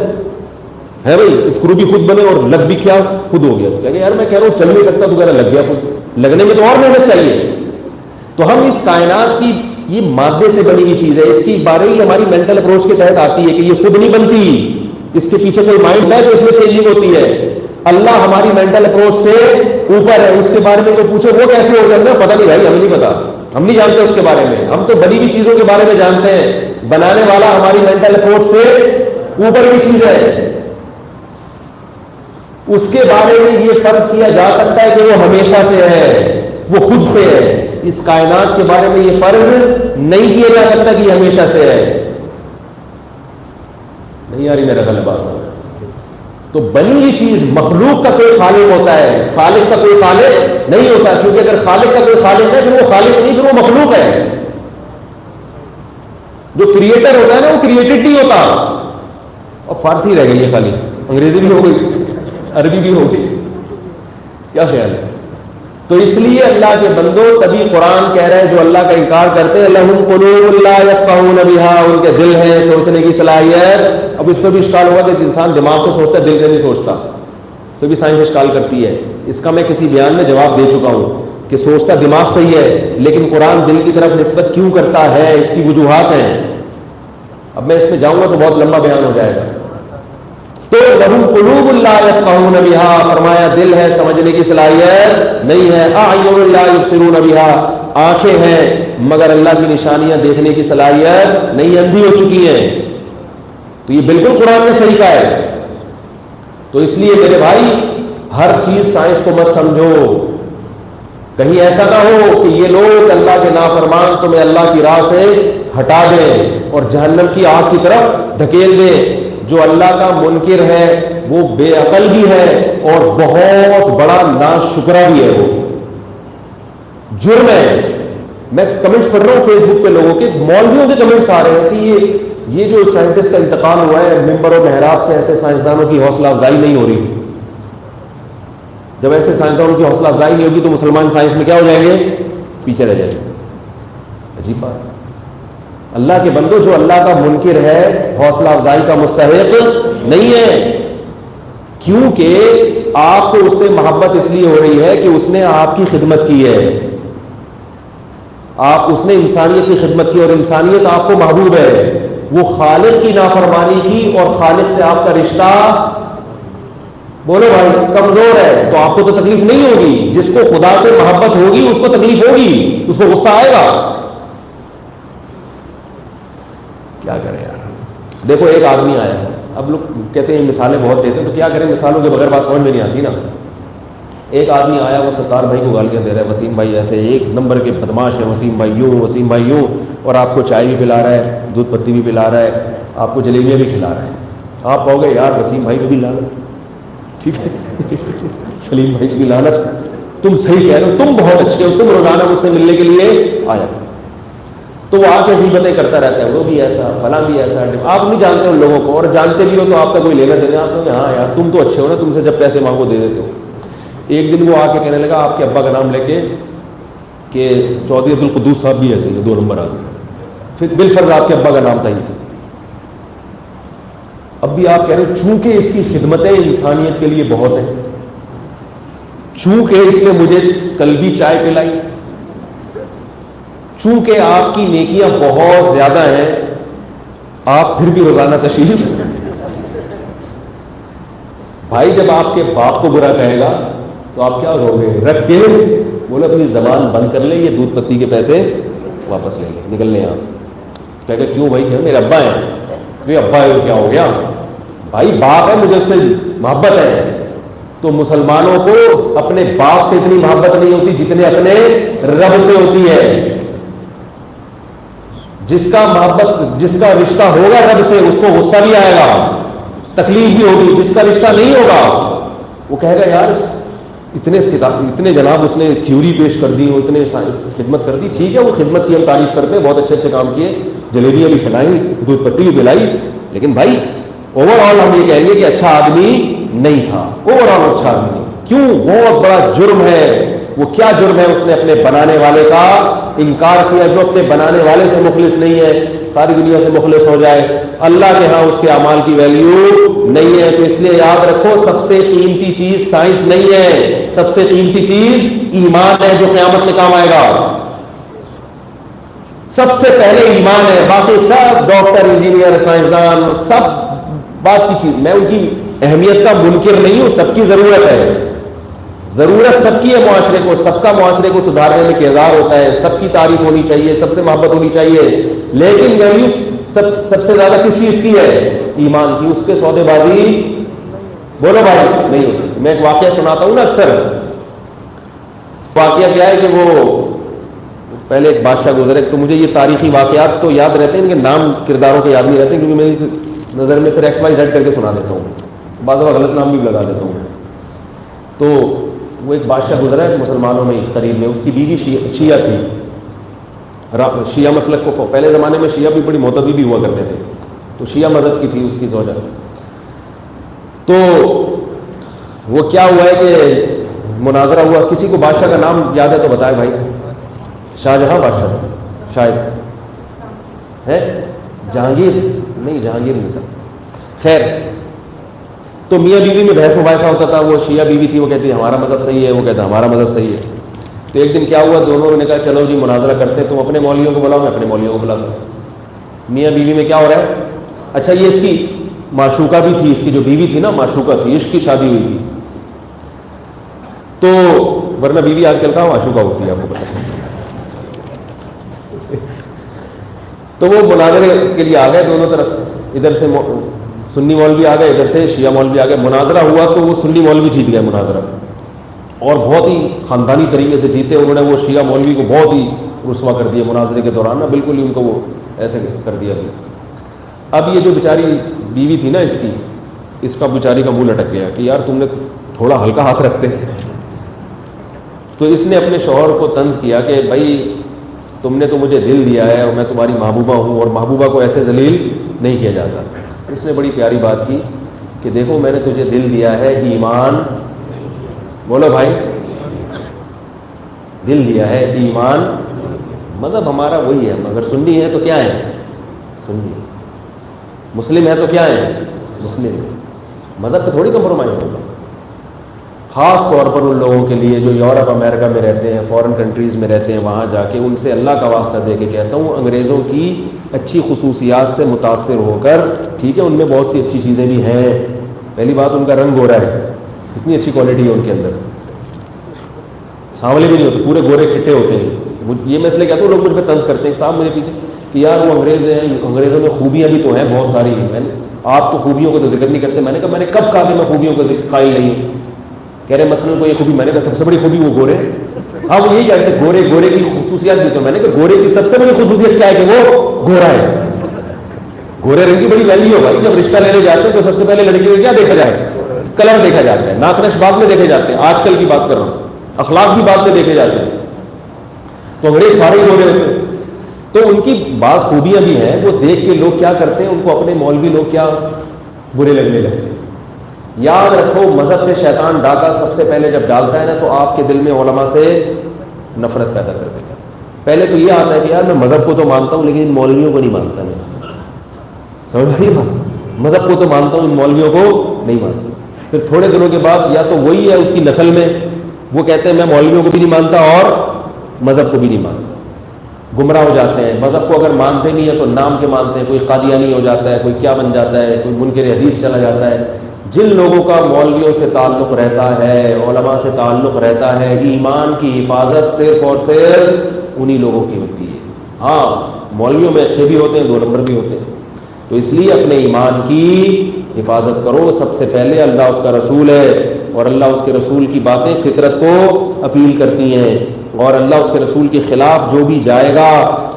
بھائی, اسکرو بھی خود بنے اور لگ بھی کیا خود ہو گیا. تو کہے گا یار میں کہہ رہا ہوں چل نہیں سکتا, تو کہہ رہا لگ گیا خود. لگنے میں تو اور محنت چاہیے. تو ہم اس کائنات کی یہ مادے سے بنی ہوئی چیز ہے, اس کی بارے ہی ہماری مینٹل اپروچ کے تحت آتی ہے کہ یہ خود نہیں بنتی, اس کے پیچھے کوئی مائنڈ ہے تو اس میں چینجنگ ہوتی ہے. اللہ ہماری مینٹل اپروچ سے اوپر ہے, اس کے بارے میں کوئی پوچھو وہ کیسے ہو جاتا ہے, پتہ نہیں بھائی, ہمیں نہیں پتا, ہم نہیں جانتے اس کے بارے میں. ہم تو بنی ہوئی چیزوں کے بارے میں جانتے ہیں, بنانے والا ہماری مینٹل اپروچ سے اوپر کی چیز ہے. اس کے بارے میں یہ فرض کیا جا سکتا ہے کہ وہ ہمیشہ سے ہے, وہ خود سے ہے. اس کائنات کے بارے میں یہ فرض نہیں کیا جا سکتا کہ یہ ہمیشہ سے ہے. نہیں یار میرا غلط بات ہے. تو بنی ہوئی چیز, مخلوق کا کوئی خالق ہوتا ہے, خالق کا کوئی خالق نہیں ہوتا, کیونکہ اگر خالق کا کوئی خالق ہے پھر وہ خالق نہیں, پھر وہ مخلوق ہے. جو کریٹر ہوتا ہے نا وہ کریٹڈ نہیں ہوتا. اور فارسی رہ گئی ہے خالی, انگریزی بھی ہو گئی, عربی بھی ہو گئی, کیا خیال ہے؟ تو اس لیے اللہ کے بندو تبھی قرآن کہہ رہے ہیں جو اللہ کا انکار کرتے ہیں لہم قلوب لا یفقہون بہا, ان کے دل ہیں سوچنے کی صلاحیت. اب اس پہ بھی اشکال ہوا کہ انسان دماغ سے سوچتا ہے دل سے نہیں سوچتا, اس پہ بھی سائنس اشکال کرتی ہے. اس کا میں کسی بیان میں جواب دے چکا ہوں کہ سوچتا دماغ سے ہی ہے, لیکن قرآن دل کی طرف نسبت کیوں کرتا ہے, اس کی وجوہات ہیں. اب میں اس میں جاؤں گا تو بہت لمبا بیان ہو جائے گا. تو لہم قلوب لا یفقہون بہا, فرمایا دل ہے سمجھنے کی صلاحیت نہیں ہے. اعین لا یبصرون بہا, آنکھیں ہیں مگر اللہ کی نشانیاں دیکھنے کی صلاحیت نہیں, اندھی ہو چکی ہیں. تو یہ بالکل قرآن نے صحیح کہا ہے. تو اس لیے میرے بھائی ہر چیز سائنس کو مت سمجھو, کہیں ایسا نہ ہو کہ یہ لوگ اللہ کے نافرمان تمہیں اللہ کی راہ سے ہٹا دیں اور جہنم کی آگ کی طرف دھکیل دیں. جو اللہ کا منکر ہے وہ بے عقل بھی ہے اور بہت بڑا ناشکرا بھی ہے, وہ جرم ہے. میں کمنٹس پڑھ رہا ہوں فیس بک پہ لوگوں کے, مولویوں کے کمنٹس آ رہے ہیں کہ یہ جو سائنٹسٹ کا انتقال ہوا ہے ممبر و محراب سے, ایسے سائنسدانوں کی حوصلہ افزائی نہیں ہو رہی. جب ایسے سائنسدانوں کی حوصلہ افزائی نہیں ہوگی تو مسلمان سائنس میں کیا ہو جائیں گے, پیچھے رہ جائیں گے. عجیب بات. اللہ کے بندو جو اللہ کا منکر ہے حوصلہ افزائی کا مستحق نہیں ہے, کیونکہ آپ کو اس سے محبت اس لیے ہو رہی ہے کہ اس نے آپ کی خدمت کی ہے, اس نے انسانیت کی خدمت کی اور انسانیت آپ کو محبوب ہے. وہ خالق کی نافرمانی کی اور خالق سے آپ کا رشتہ بولو بھائی کمزور ہے, تو آپ کو تو تکلیف نہیں ہوگی. جس کو خدا سے محبت ہوگی اس کو تکلیف ہوگی, اس کو غصہ آئے گا. کیا کریں یار. دیکھو ایک آدمی آیا, اب لوگ کہتے ہیں مثالیں بہت دیتے ہیں تو کیا کریں, مثالوں کے بغیر بات سمجھ میں نہیں آتی نا. ایک آدمی آیا, وہ ستار بھائی کو گالیاں دے رہا ہے, وسیم بھائی ایسے ایک نمبر کے بدماش ہے, وسیم بھائی یوں, وسیم بھائی یوں, اور آپ کو چائے بھی پلا رہا ہے, دودھ پتی بھی پلا رہا ہے, آپ کو جلیبیاں بھی کھلا رہا ہے. آپ کہو گے یار وسیم بھائی کو بھی لعنت, ٹھیک ہے سلیم بھائی کو بھی لعنت, تم صحیح کہہ رہے ہو, تم بہت اچھے ہو, تم روزانہ مجھ سے ملنے کے لیے آیا. تو وہ آ کے غیبتیں کرتا رہتا ہے, وہ بھی ایسا, فلاں بھی ایسا. آپ نہیں جانتے ان لوگوں کو, اور جانتے بھی ہو تو آپ کا کوئی لینا دینا, آپ کو ہاں یار تم تو اچھے ہو نا, تم سے جب پیسے مانگو دے دیتے ہو. ایک دن وہ آ کے کہنے لگا آپ کے ابا کا نام لے کے کہ چودھری عبدالقدوس صاحب بھی ایسے ہی 2 نمبر آدمی, پھر بالفرض آپ کے ابا کا نام تھا یہ. اب بھی آپ کہہ رہے ہیں چونکہ اس کی خدمتیں انسانیت کے لیے بہت ہیں, چونکہ اس نے مجھے کل بھی چائے پلائی, چونکہ آپ کی نیکیاں بہت زیادہ ہیں, آپ پھر بھی روزانہ تشریف. بھائی جب آپ کے باپ کو برا کہے گا تو آپ کیا کرو گے, رکھ کے بولے اپنی زبان بند کر لے, یہ دودھ پتی کے پیسے واپس لے لے, نکل لیں یہاں سے. کہے گا کیوں بھائی, کہ میرے ابا ہیں. ابا ہے کیا ہو گیا, بھائی باپ ہے, مجھے اس سے محبت ہے. تو مسلمانوں کو اپنے باپ سے اتنی محبت نہیں ہوتی جتنے اپنے رب سے ہوتی ہے. جس کا محبت, جس کا رشتہ ہوگا رب سے, اس کو غصہ بھی آئے گا, تکلیف بھی ہوگی. جس کا رشتہ نہیں ہوگا وہ کہے گا یار اتنے جناب اس نے تھیوری پیش کر دی, وہ اتنے خدمت کر دی. ٹھیک ہے, وہ خدمت کی ہم تعریف کرتے ہیں, بہت اچھے کام کیے, جلیبیاں بھی کھلائیں, دودھ پتی بھی پلائی, لیکن بھائی اوور آل ہم یہ کہیں گے کہ اچھا آدمی نہیں تھا, اوور آل اچھا آدمی نہیں. کیوں؟ بہت بڑا جرم ہے. وہ کیا جرم ہے؟ اس نے اپنے بنانے والے کا انکار کیا. جو اپنے بنانے والے سے مخلص نہیں ہے, ساری دنیا سے مخلص ہو جائے, اللہ کے ہاں اس کے اعمال کی ویلیو نہیں ہے. تو اس لیے یاد رکھو, سب سے قیمتی چیز سائنس نہیں ہے, سب سے قیمتی چیز ایمان ہے, جو قیامت میں کام آئے گا. سب سے پہلے ایمان ہے, باقی سب ڈاکٹر, انجینئر, سائنسدان, سب بات کی چیز. میں ان کی اہمیت کا منکر نہیں ہوں, سب کی ضرورت ہے, ضرورت سب کی ہے معاشرے کو, سب کا معاشرے کو سدھارنے میں کردار ہوتا ہے, سب کی تعریف ہونی چاہیے, سب سے محبت ہونی چاہیے, لیکن ویلیو سب سے زیادہ کس چیز کی ہے؟ ایمان کی. اس پہ سودے بازی بولو بھائی نہیں ہو سکتی. میں ایک واقعہ سناتا ہوں نا اکثر. واقعہ کیا ہے کہ وہ پہلے ایک بادشاہ گزرے, تو مجھے یہ تاریخی واقعات تو یاد رہتے ہیں, ان کے نام کرداروں کے یاد نہیں رہتے, کیونکہ میری نظر میں پھر ایکس وائی زیڈ کر کے سنا دیتا ہوں, بعض دفعہ غلط نام بھی لگا دیتا ہوں. تو وہ ایک بادشاہ گزرا ہے مسلمانوں میں قریب میں, اس کی بیوی شیعہ تھی, شیعہ مسلک کو. پہلے زمانے میں شیعہ بھی بڑی معتدی بھی ہوا کرتے تھے, تو شیعہ مذہب کی تھی اس کی زوجہ. تو وہ کیا ہوا ہے کہ مناظرہ ہوا. کسی کو بادشاہ کا نام یاد ہے تو بتائے بھائی. شاہجہاں بادشاہ تھا شاید, ہے جہانگیر نہیں, جہانگیر نہیں تھا. خیر, تو میاں بیوی میں بحث مباحثہ ہوتا تھا. وہ شیعہ بیوی تھی, وہ کہتی ہمارا مذہب صحیح ہے, وہ کہتا ہمارا مذہب صحیح ہے. تو ایک دن کیا ہوا, دونوں نے کہا چلو جی مناظرہ کرتے ہیں, تم اپنے مولویوں کو بلاؤ, میں اپنے مولویوں کو بلاتا ہوں. میاں بیوی میں کیا ہو رہا ہے؟ اچھا یہ اس کی معشوقہ بھی تھی, اس کی جو بیوی تھی نا معشوقہ تھی, عشق کی شادی ہوئی تھی. تو ورنہ بیوی آج کل کہاں معشوقہ ہوتی ہے, آپ کو پتہ ہے. تو وہ مناظرے کے لیے آ گئے دونوں طرف سے, ادھر سے سنی مولوی آ گئے, ادھر سے شیعہ مولوی آ گئے. مناظرہ ہوا تو وہ سنی مولوی جیت گئے مناظرہ, اور بہت ہی خاندانی طریقے سے جیتے. انہوں نے وہ شیعہ مولوی کو بہت ہی رسوا کر دیا مناظرے کے دوران نا, بالکل ہی ان کو وہ ایسے کر دیا گیا. اب یہ جو بیچاری بیوی تھی نا اس کی, اس کا بیچاری کا منہ لٹک گیا کہ یار تم نے تھوڑا ہلکا ہاتھ رکھتے ہیں. تو اس نے اپنے شوہر کو طنز کیا کہ بھائی تم نے تو مجھے دل دیا ہے, اور میں تمہاری محبوبہ ہوں, اور محبوبہ کو ایسے ذلیل نہیں کیا جاتا. اس نے بڑی پیاری بات کی کہ دیکھو میں نے تجھے دل دیا ہے, ایمان بولو بھائی, دل دیا ہے, ایمان. مذہب ہمارا وہی ہے, مگر سنی ہے تو کیا ہے, سنی. مسلم ہے تو کیا ہے, مسلم. مذہب پہ تھوڑی کمپرومائز ہوگا. خاص طور پر ان لوگوں کے لیے جو یورپ امریکہ میں رہتے ہیں, فورن کنٹریز میں رہتے ہیں, وہاں جا کے ان سے اللہ کا واسطہ دے کے کہتا ہوں, انگریزوں کی اچھی خصوصیات سے متاثر ہو کر, ٹھیک ہے ان میں بہت سی اچھی چیزیں بھی ہیں. پہلی بات ان کا رنگ گورا ہے, اتنی اچھی کوالٹی ہے ان کے اندر, سانولے بھی نہیں ہوتے, پورے گورے چٹے ہوتے ہیں. یہ میں اس لیے کہتا ہوں, لوگ مجھ پہ طنز کرتے ہیں صاحب مجھے پیچھے کہ یار وہ انگریز ہیں, انگریزوں میں خوبیاں بھی تو ہیں بہت ساری. میں نے آپ تو خوبیوں کو تو ذکر نہیں کرتے. میں نے کہا میں نے کب کہا کہ میں خوبیوں کا قائل نہیں ہوں. کہہ رہے مثلاً کوئی خوبی, میں نے کہا سب سے بڑی خوبی وہ گورے. ہاں وہ یہی کہتے ہیں گورے کی خصوصیات بھی تو. میں نے کہا گورے کی سب سے بڑی خصوصیت کیا ہے کہ وہ گورا ہے. گورے رنگ کی بڑی ویلیو ہے بھائی. جب رشتہ لینے جاتے ہیں تو سب سے پہلے لڑکی کو کیا دیکھا جائے, کلر دیکھا جاتا ہے. ناک نقش بعد میں دیکھے جاتے ہیں, آج کل کی بات کر رہا ہوں, اخلاق بھی بعد میں دیکھے جاتے ہیں. تو انگریز سارے گورے ہوتے ہیں. تو ان کی بعض خوبیاں بھی ہیں, وہ دیکھ کے لوگ کیا کرتے ہیں, ان کو اپنے مولوی لوگ کیا برے لگنے لگتے ہیں. یاد رکھو مذہب میں شیطان ڈاکہ سب سے پہلے جب ڈالتا ہے نا, تو آپ کے دل میں علماء سے نفرت پیدا کر دیتا ہے. پہلے تو یہ آتا ہے کہ یار میں مذہب کو تو مانتا ہوں لیکن ان مولویوں کو نہیں مانتا. میں سمجھ رہی بات, مذہب کو تو مانتا ہوں ان مولویوں کو نہیں مانتا. پھر تھوڑے دنوں کے بعد یا تو وہی ہے اس کی نسل میں, وہ کہتے ہیں میں مولویوں کو بھی نہیں مانتا اور مذہب کو بھی نہیں مانتا. گمراہ ہو جاتے ہیں. مذہب کو اگر مانتے نہیں ہیں تو نام کے مانتے ہیں. کوئی قادیانی ہو جاتا ہے, کوئی کیا بن جاتا ہے, کوئی منکر حدیث چلا جاتا ہے. جن لوگوں کا مولویوں سے تعلق رہتا ہے, علماء سے تعلق رہتا ہے, ایمان کی حفاظت صرف اور صرف انہی لوگوں کی ہوتی ہے. ہاں مولویوں میں اچھے بھی ہوتے ہیں, 2 نمبر بھی ہوتے ہیں. تو اس لیے اپنے ایمان کی حفاظت کرو. سب سے پہلے اللہ اس کا رسول ہے, اور اللہ اس کے رسول کی باتیں فطرت کو اپیل کرتی ہیں. اور اللہ اس کے رسول کے خلاف جو بھی جائے گا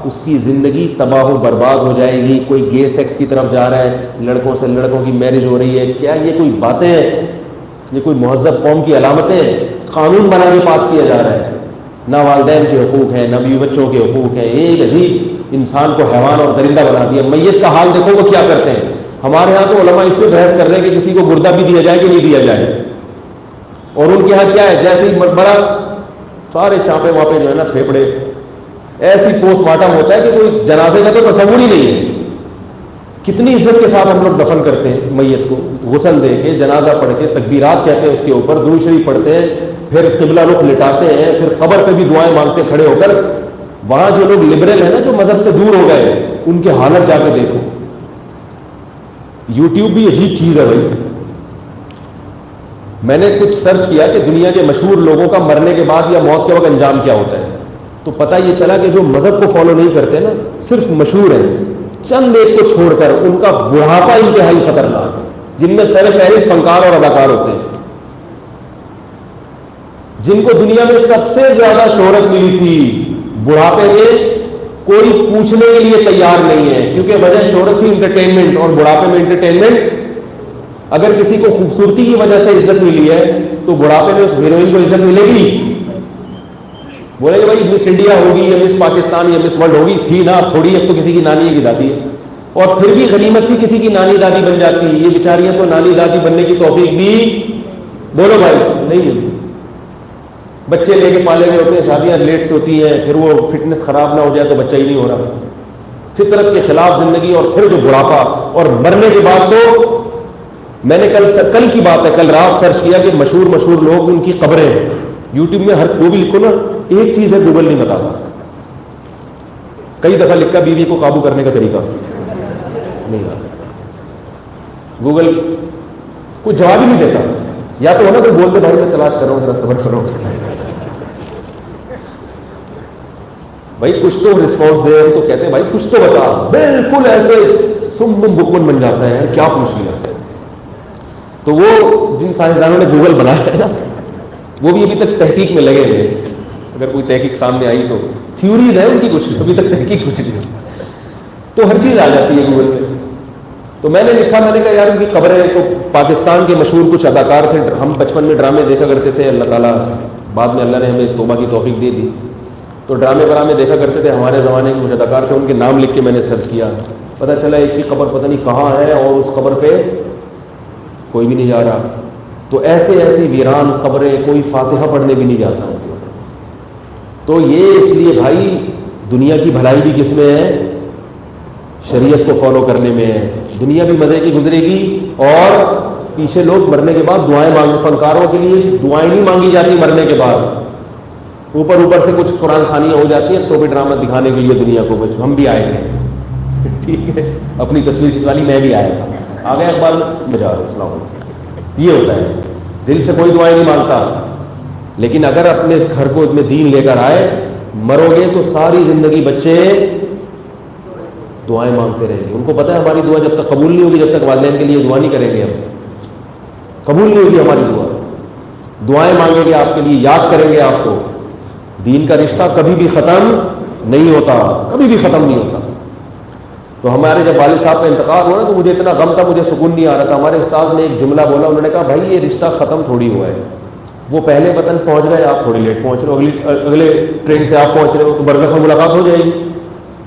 اس کی زندگی تباہ و برباد ہو جائے گی. کوئی گے سیکس کی طرف جا رہا ہے, لڑکوں سے لڑکوں کی میرج ہو رہی ہے, کیا یہ کوئی باتیں ہیں؟ یہ کوئی مہذب قوم کی علامتیں؟ قانون بنا کے پاس کیا جا رہا ہے. نہ والدین کے حقوق ہیں, نہ بیوی بچوں کے حقوق ہیں. ایک عجیب انسان کو حیوان اور درندہ بنا دیا. میت کا حال دیکھو وہ کیا کرتے ہیں. ہمارے ہاں تو علماء اس پہ بحث کر رہے ہیں کہ کسی کو گردہ بھی دیا جائے کہ نہیں دیا جائے, اور ان کے ہاں کیا ہے, جیسے ہی بڑا سارے چانپے واپے جو ہے نا پھیپڑے, ایسی پوسٹ مارٹم ہوتا ہے کہ کوئی جنازے کا تو تصور ہی نہیں ہے. کتنی عزت کے ساتھ ہم لوگ دفن کرتے ہیں میت کو, غسل دے کے, جنازہ پڑھ کے, تکبیرات کہتے ہیں اس کے اوپر, درود شریف پڑھتے ہیں, پھر قبلہ رخ لٹاتے ہیں, پھر قبر پہ بھی دعائیں مانگتے کھڑے ہو کر. وہاں جو لوگ لبرل ہیں نا, جو مذہب سے دور ہو گئے, ان کے حالت جا کے دیکھو. یوٹیوب بھی عجیب چیز ہے بھائی. میں نے کچھ سرچ کیا کہ دنیا کے مشہور لوگوں کا مرنے کے بعد یا موت کے وقت انجام کیا ہوتا ہے, تو پتہ یہ چلا کہ جو مذہب کو فالو نہیں کرتے نا, صرف مشہور ہیں, چند ایک کو چھوڑ کر ان کا بڑھاپا انتہائی خطرناک ہے. جن میں سر فہرست فنکار اور اداکار ہوتے ہیں, جن کو دنیا میں سب سے زیادہ شہرت ملی تھی, بڑھاپے میں کوئی پوچھنے کے لیے تیار نہیں ہے, کیونکہ وجہ شہرت تھی انٹرٹینمنٹ, اور بڑھاپے میں انٹرٹینمنٹ. اگر کسی کو خوبصورتی کی وجہ سے عزت ملی ہے تو بڑھاپے میں اس ہیروئن کو عزت ملے گی. بولے کہ بھائی مس انڈیا ہوگی یا مس پاکستان یا مس ورلڈ ہوگی, تھی نا, اب تھوڑی, اب تو کسی کی نانی کی دادی ہے, اور پھر بھی غنیمت تھی کسی کی نانی دادی بن جاتی. یہ بیچاریاں تو نانی دادی بننے کی توفیق بھی, بولو بھائی, نہیں ملتی. بچے لے کے پالے ہوئے ہوتے ہیں, شادیاں لیٹ سے ہوتی ہیں, پھر وہ فٹنس خراب نہ ہو جائے تو بچہ ہی نہیں ہو رہا. فطرت کے خلاف زندگی, اور پھر جو بڑھاپا, اور مرنے کے بعد تو میں نے کل کی بات ہے, کل رات سرچ کیا کہ مشہور لوگ, ان کی قبریں ہیں یوٹیوب میں, ہر جو بھی لکھو نا, ایک چیز ہے گوگل نہیں بتاتا. کئی دفعہ لکھا بیوی کو قابو کرنے کا طریقہ نہیں آتا, گوگل کوئی جواب ہی نہیں دیتا. یا تو ہونا تو بولتے بھائی میں تلاش کر رہا ہوں, ذرا صبر کرو بھائی, کچھ تو رسپانس دے. تو کہتے ہیں بھائی کچھ تو بتا, بالکل ایسے سم بکمن بن جاتا ہے, کیا پوچھ لیا. تو وہ جن سائنسدانوں نے گوگل بنایا ہے نا, وہ بھی ابھی تک تحقیق میں لگے ہوئے. اگر کوئی تحقیق سامنے آئی تو تھیوریز ہیں ان کی, کچھ ابھی تک تحقیق کچھ نہیں, تو ہر چیز آ جاتی ہے گوگل میں. تو میں نے لکھا, میں نے کہا یار ان کی قبریں, تو پاکستان کے مشہور کچھ اداکار تھے, ہم بچپن میں ڈرامے دیکھا کرتے تھے, اللہ تعالیٰ بعد میں اللہ نے ہمیں توبہ کی توفیق دے دی, تو ڈرامے برامے دیکھا کرتے تھے. ہمارے زمانے کے کچھ اداکار تھے, ان کے نام لکھ کے میں نے سرچ کیا, پتہ چلا ایک کی قبر پتہ نہیں کہاں ہے, اور اس قبر پہ کوئی بھی نہیں جا رہا. تو ایسے ایسی ویران قبریں, کوئی فاتحہ پڑھنے بھی نہیں جاتا ان کے اوپر. تو یہ اس لیے بھائی دنیا کی بھلائی بھی کس میں ہے, شریعت کو فالو کرنے میں ہے. دنیا بھی مزے کی گزرے گی, اور پیچھے لوگ مرنے کے بعد دعائیں مانگ, فنکاروں کے لیے دعائیں نہیں مانگی جاتی مرنے کے بعد, اوپر سے کچھ قرآن خوانیاں ہو جاتی ہیں ٹوپی ڈرامہ دکھانے کے لیے دنیا کو. ہم بھی آئے تھے, ٹھیک ہے, اپنی تصویر کھنچوا لی, میں بھی آیا تھا, آ گیا اقبال بجا, السلام علیکم. یہ ہوتا ہے, دل سے کوئی دعائیں نہیں مانگتا. لیکن اگر اپنے گھر کو میں دین لے کر آئے, مرو گے تو ساری زندگی بچے دعائیں مانگتے رہیں گے. ان کو پتہ ہے ہماری دعا جب تک قبول نہیں ہوگی, جب تک والدین کے لیے دعا نہیں کریں گے, ہم قبول نہیں ہوگی ہماری دعا. دعائیں مانگیں گے آپ کے لیے, یاد کریں گے آپ کو. دین کا رشتہ کبھی بھی ختم نہیں ہوتا, کبھی بھی ختم نہیں ہوتا. تو ہمارے جب والد صاحب کا انتقال ہوا نا, تو مجھے اتنا غم تھا, مجھے سکون نہیں آ رہا تھا. ہمارے استاذ نے ایک جملہ بولا, انہوں نے کہا بھائی یہ رشتہ ختم تھوڑی ہوا ہے, وہ پہلے وطن پہنچ گئے, آپ تھوڑی لیٹ پہنچ رہے ہو, اگلے ٹرین سے آپ پہنچ رہے ہو, تو برزخ میں ملاقات ہو جائے گی.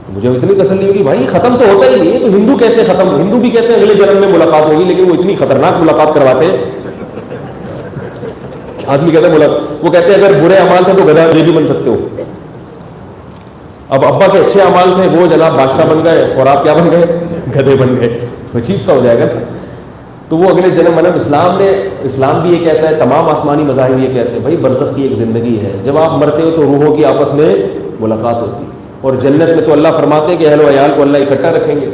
تو مجھے اتنی تسلی ہوگی, بھائی ختم تو ہوتا ہی نہیں ہے. تو ہندو کہتے ہیں ختم, ہندو بھی کہتے ہیں اگلے جنم میں ملاقات ہوگی, لیکن وہ اتنی خطرناک ملاقات کرواتے ہیں. آدمی کہتا ہے وہ کہتے ہیں اگر برے اعمال تھے تو گدھا بھی بن سکتے ہو. اب ابا کے اچھے اعمال تھے, وہ جناب بادشاہ بن گئے, اور آپ کیا بن گئے, گدھے بن گئے. عجیب سا ہو جائے گا. تو وہ اگلے جنم, مطلب اسلام بھی یہ کہتا ہے, تمام آسمانی مذاہب یہ کہتے ہیں بھائی برزخ کی ایک زندگی ہے, جب آپ مرتے ہو تو روحوں کی آپس میں ملاقات ہوتی ہے. اور جنت میں تو اللہ فرماتے ہیں کہ اہل و عیال کو اللہ اکٹھا رکھیں گے.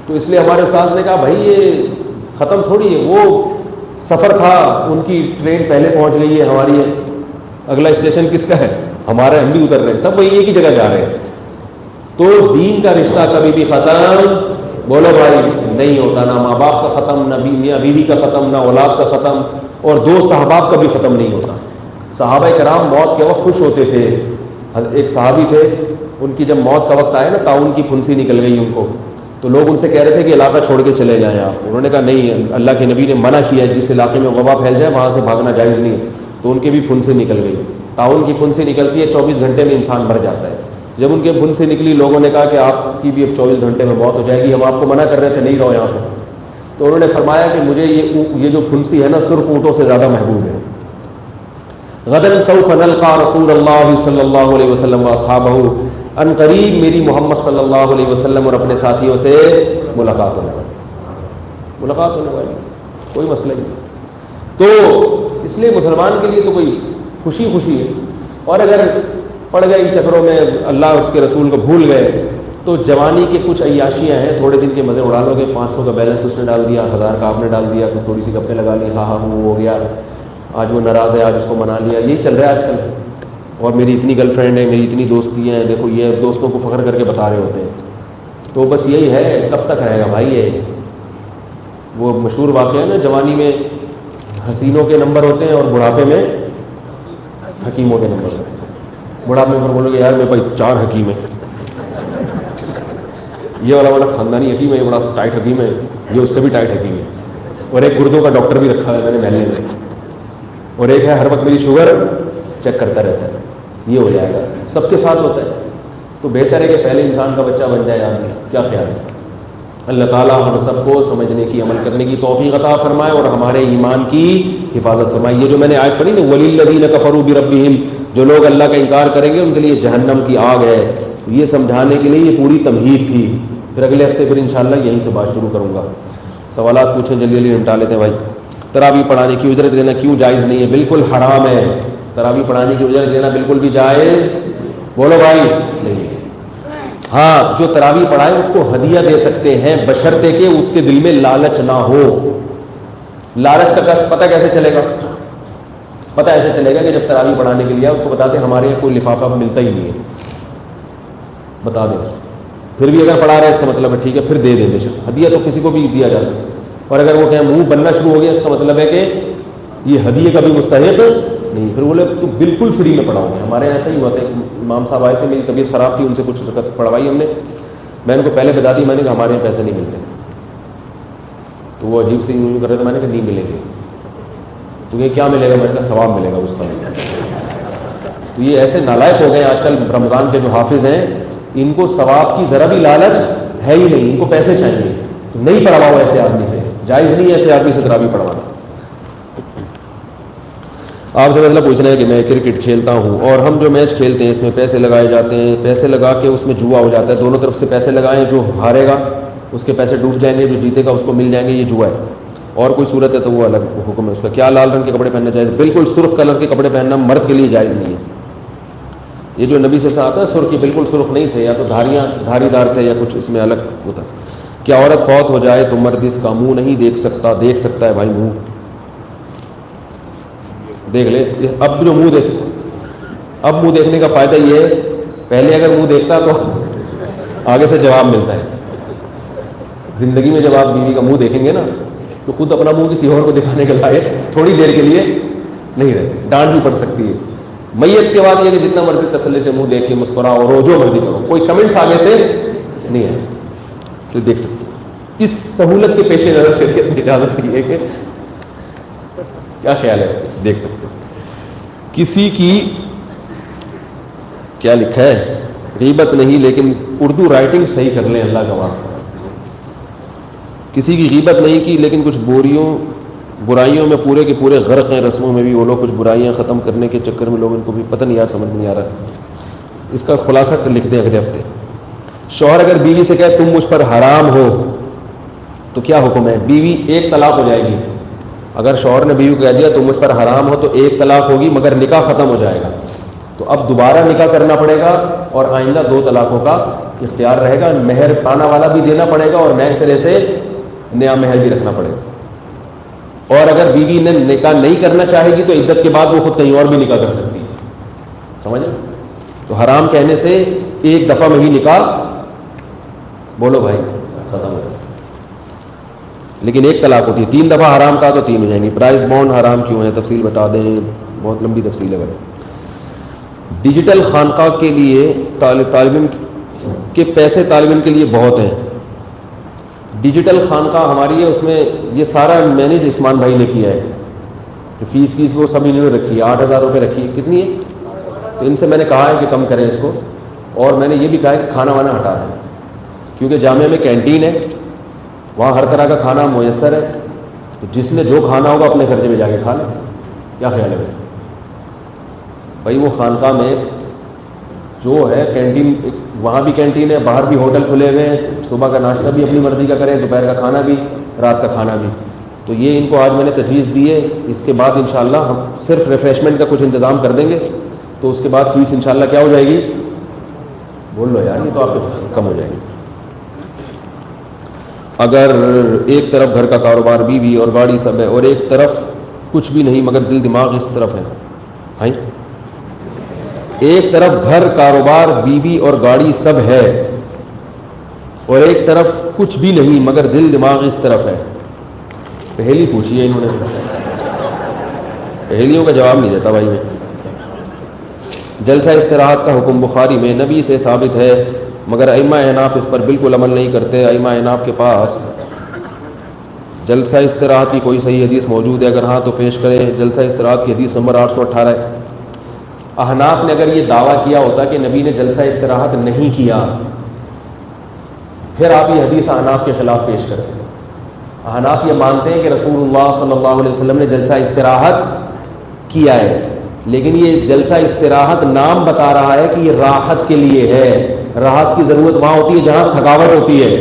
تو اس لیے ہمارے استاذ نے کہا بھائی یہ ختم تھوڑی ہے, وہ سفر تھا, ان کی ٹرین پہلے پہنچ گئی ہے, ہماری ہے, اگلا اسٹیشن کس کا ہے, ہمارا, ہم بھی اتر رہے ہیں, سب وہی ایک ہی جگہ جا رہے ہیں. تو دین کا رشتہ کبھی بھی ختم, بولو بھائی, نہیں ہوتا. نہ ماں باپ کا ختم, نہ میاں بیوی کا ختم, نہ اولاد کا ختم, اور دوست احباب کا بھی ختم نہیں ہوتا. صحابہ کرام موت کے وقت خوش ہوتے تھے. ایک صحابی تھے, ان کی جب موت کا وقت آیا نا, طاعون کی پھنسی نکل گئی ان کو, تو لوگ ان سے کہہ رہے تھے کہ علاقہ چھوڑ کے چلے جائیں آپ. انہوں نے کہا نہیں, اللہ کے نبی نے منع کیا ہے, جس علاقے میں وبا پھیل جائے وہاں سے بھاگنا جائز نہیں ہے. تو ان کی بھی پھنسی نکل گئی. طاعون کی پھنسی نکلتی ہے 24 گھنٹے میں انسان مر جاتا ہے. جب ان کے پھنسی نکلی, لوگوں نے کہا کہ آپ کی بھی اب 24 گھنٹے میں موت ہو جائے گی, ہم آپ کو منع کر رہے تھے نہیں رہو یہاں پہ. تو انہوں نے فرمایا کہ مجھے یہ جو پھنسی ہے نا سرخ اونٹوں سے زیادہ محبوب ہے. غدن سوف نلقى رسول اللہ صلی اللہ علیہ وسلم واصحابہ, ان قریب میری محمد صلی اللہ علیہ وسلم اور اپنے ساتھیوں سے ملاقات ہونے والی, کوئی مسئلہ نہیں. تو اس لیے مسلمان کے لیے تو کوئی خوشی ہے. اور اگر پڑ گئے ان چکروں میں, اللہ اس کے رسول کو بھول گئے, تو جوانی کے کچھ عیاشیاں ہیں, تھوڑے دن کے مزے اڑا لو گے. 500 کا بیلنس اس نے ڈال دیا, 1000 کا آپ نے ڈال دیا, تھوڑی سی گپیں لگا لی, ہاں ہو گیا, آج وہ ناراض ہے آج اس کو منا لیا. یہی چل رہا ہے آج کل. اور میری اتنی گرل فرینڈ ہے, میری اتنی دوستیاں ہیں, دیکھو یہ دوستوں کو فخر کر کے بتا رہے ہوتے ہیں. تو بس یہی ہے, کب تک رہے گا بھائی. یہ وہ مشہور واقعہ ہے نا, جوانی میں حسینوں کے نمبر ہوتے ہیں اور بڑھاپے میں حکیموں کے نمبر ہوتے ہیں. بڑھاپے پر بولو گے یار میرے پاس 4 حکیم ہیں, یہ والا بڑا خاندانی حکیم ہے, یہ بڑا ٹائٹ حکیم ہے, یہ اس سے بھی ٹائٹ حکیم ہے, اور ایک گردوں کا ڈاکٹر بھی رکھا ہے میں نے محلے میں, اور ایک ہے ہر وقت میری شوگر چیک کرتا رہتا ہے. یہ ہو جائے گا, سب کے ساتھ ہوتا ہے. تو بہتر ہے کہ پہلے انسان کا بچہ بن جائے آدمی. کیا خیال ہے؟ اللہ تعالیٰ ہم سب کو سمجھنے کی, عمل کرنے کی توفیق عطا فرمائے اور ہمارے ایمان کی حفاظت فرمائے. یہ جو میں نے آیت پڑھی نا, وَلِلَّذِينَ كَفَرُوا بِرَبِّهِمْ, جو لوگ اللہ کا انکار کریں گے ان کے لیے جہنم کی آگ ہے. یہ سمجھانے کے لیے یہ پوری تمہید تھی. پھر اگلے ہفتے پھر انشاءاللہ یہیں سے بات شروع کروں گا. سوالات پوچھیں, جلدی جلدی نمٹا لیتے ہیں بھائی. تراویح پڑھانے کی اجرت لینا کیوں جائز نہیں ہے؟ بالکل حرام ہے. تراویح پڑھانے کی اجرت لینا بالکل بھی جائز, بولو بھائی, نہیں ہے. ہاں, جو تراویح پڑھائے اس کو ہدیہ دے سکتے ہیں بشرطے کہ اس کے دل میں لالچ نہ ہو. لالچ کا پتہ کیسے چلے گا؟ پتہ ایسے چلے گا کہ جب تراویح پڑھانے کے لیے اس کو بتاتے ہیں ہمارے یہاں کوئی لفافہ ملتا ہی نہیں ہے, بتا دیں اس کو. پھر بھی اگر پڑھا رہے اس کا مطلب ہے ٹھیک ہے, پھر دے دیں. بے شک ہدیہ تو کسی کو بھی دیا جا سکتا ہے, اور اگر وہ کہیں منہ بننا شروع ہو گیا اس کا مطلب ہے کہ یہ ہدیے کا بھی مستحق نہیں. پھر بولے تو بالکل فری میں پڑھاؤ گے. ہمارے ایسا ہی ہوا تھا, امام صاحب آئے تھے, میری طبیعت خراب تھی, ان سے کچھ پڑھوائی ہم نے. میں ان کو پہلے بتا دی, میں نے کہا ہمارے یہاں پیسے نہیں ملتے. تو وہ عجیب سی یوں کر رہے تھے. میں نے کہا نہیں ملیں گے. تو یہ کیا ملے گا؟ میں نے کہا ثواب ملے گا اس کا. تو یہ ایسے نالائق ہو گئے آج کل رمضان کے جو حافظ ہیں, ان کو ثواب کی ذرا بھی لالچ ہے ہی نہیں, ان کو پیسے چاہیے. نہیں پڑھواؤ ایسے آدمی سے, جائز نہیں ہے ایسے آدمی سے تراویح پڑھوانا. آپ سے مطلب پوچھنا ہے کہ میں کرکٹ کھیلتا ہوں اور ہم جو میچ کھیلتے ہیں اس میں پیسے لگائے جاتے ہیں, پیسے لگا کے اس میں جوا ہو جاتا ہے. دونوں طرف سے پیسے لگائیں, جو ہارے گا اس کے پیسے ڈوب جائیں گے, جو جیتے گا اس کو مل جائیں گے. یہ جوا ہے. اور کوئی صورت ہے تو وہ الگ حکم ہے اس کا. کیا لال رنگ کے کپڑے پہننا جائز؟ بالکل سرخ کلر کے کپڑے پہننا مرد کے لیے جائز نہیں ہے. یہ جو نبی سے آتا ہے سرخ, یہ بالکل سرخ نہیں تھے, یا تو دھاری دار تھے یا کچھ اس میں الگ ہوتا. کیا عورت فوت ہو جائے تو مرد اس کا منہ نہیں دیکھ سکتا؟ دیکھ سکتا ہے بھائی, منہ دیکھ لے. اب جو منہ دیکھ, اب منہ دیکھنے کا فائدہ یہ ہے, پہلے اگر منہ دیکھتا تو آگے سے جواب ملتا ہے. زندگی میں جب آپ بیوی کا منہ دیکھیں گے نا تو خود اپنا منہ کسی اور کو دکھانے کے لائق تھوڑی دیر کے لیے نہیں رہتے, ڈانٹ بھی پڑ سکتی ہے. میت کے بعد یہ کہ جتنا مرضی تسلی سے منہ دیکھ کے مسکراؤ اور جو مرضی کرو, کوئی کمنٹس آگے سے نہیں ہے, اس لیے دیکھ سکتے. اس سہولت کے پیش نظر شریعت نے اجازت دی ہے کہ کیا خیال ہے, دیکھ سکتے. کسی کی کیا لکھا ہے, غیبت نہیں لیکن اردو رائٹنگ صحیح کر لیں اللہ کا واسطہ. کسی کی غیبت نہیں کی لیکن کچھ برائیوں میں پورے کے پورے غرق ہیں. رسموں میں بھی وہ لوگ کچھ برائیاں ختم کرنے کے چکر میں لوگ ان کو بھی پتہ نہیں یار, سمجھ نہیں آ رہا. اس کا خلاصہ لکھ دیں اگلے ہفتے. شوہر اگر بیوی سے کہے تم مجھ پر حرام ہو تو کیا حکم ہے؟ بیوی ایک طلاق ہو جائے گی. اگر شوہر نے بیوی کو کہہ دیا تم مجھ پر حرام ہو تو ایک طلاق ہوگی, مگر نکاح ختم ہو جائے گا. تو اب دوبارہ نکاح کرنا پڑے گا اور آئندہ 2 طلاقوں کا اختیار رہے گا. مہر پانا والا بھی دینا پڑے گا اور نئے سرے سے نیا مہر بھی رکھنا پڑے گا. اور اگر بیوی نے نکاح نہیں کرنا چاہے گی تو عدت کے بعد وہ خود کہیں اور بھی نکاح کر سکتی ہے. سمجھے؟ تو حرام کہنے سے ایک دفعہ میں ہی نکاح, بولو بھائی, ختم ہو جائے. لیکن ایک طلاق ہوتی ہے, 3 دفعہ حرام کا تو 3 ہو جائیں گی. پرائز بانڈ حرام کیوں ہے تفصیل بتا دیں. بہت لمبی تفصیل ہے بھائی. ڈیجیٹل خانقاہ کے لیے طالب علم کے پیسے طالب علم کے لیے بہت ہیں. ڈیجیٹل خانقاہ ہماری ہے, اس میں یہ سارا مینیج عثمان بھائی نے کیا ہے. فیس وہ سب انہوں نے رکھی ہے, 8,000 روپے رکھی ہے. کتنی ہے؟ تو ان سے میں نے کہا ہے کہ کم کریں اس کو, اور میں نے یہ بھی کہا ہے کہ کھانا وانا ہٹا دیں, کیونکہ جامعہ میں کینٹین ہے, وہاں ہر طرح کا کھانا میسر ہے. تو جس نے جو کھانا ہوگا اپنے خرچے میں جا کے کھا لیں. کیا خیال ہے بھائی؟ وہ خانقاہ میں جو ہے کینٹین, وہاں بھی کینٹین ہے, باہر بھی ہوٹل کھلے ہوئے ہیں, صبح کا ناشتہ بھی اپنی مرضی کا کریں, دوپہر کا کھانا بھی, رات کا کھانا بھی. تو یہ ان کو آج میں نے تجویز دی ہے. اس کے بعد انشاءاللہ ہم صرف ریفریشمنٹ کا کچھ انتظام کر دیں گے, تو اس کے بعد فیس انشاءاللہ کیا ہو جائے گی؟ بول لو یار, یہ تو آپ کو کم ہو جائے گی. اگر ایک طرف گھر کا کاروبار بیوی اور گاڑی سب ہے, اور ایک طرف کچھ بھی نہیں مگر دل دماغ اس طرف ہے. ہاں, ایک طرف گھر کاروبار بیوی اور گاڑی سب ہے, اور ایک طرف کچھ بھی نہیں مگر دل دماغ اس طرف ہے. پہلی پوچھی ہے انہوں نے, پہلیوں کا جواب نہیں دیتا بھائی. میں جلسہ استراحت کا حکم بخاری میں نبی سے ثابت ہے, مگر ائمہ احناف اس پر بالکل عمل نہیں کرتے. ائمہ احناف کے پاس جلسہ استراحت کی کوئی صحیح حدیث موجود ہے؟ اگر ہاں تو پیش کریں. جلسہ استراحت کی حدیث نمبر 818 ہے. احناف نے اگر یہ دعویٰ کیا ہوتا کہ نبی نے جلسہ استراحت نہیں کیا, پھر آپ یہ حدیث احناف کے خلاف پیش کرتے ہیں. احناف یہ مانتے ہیں کہ رسول اللہ صلی اللہ علیہ وسلم نے جلسہ استراحت کیا ہے, لیکن یہ جلسہ استراحت نام بتا رہا ہے کہ یہ راحت کے لیے ہے. راحت کی ضرورت وہاں ہوتی ہے جہاں تھکاوٹ ہوتی ہے.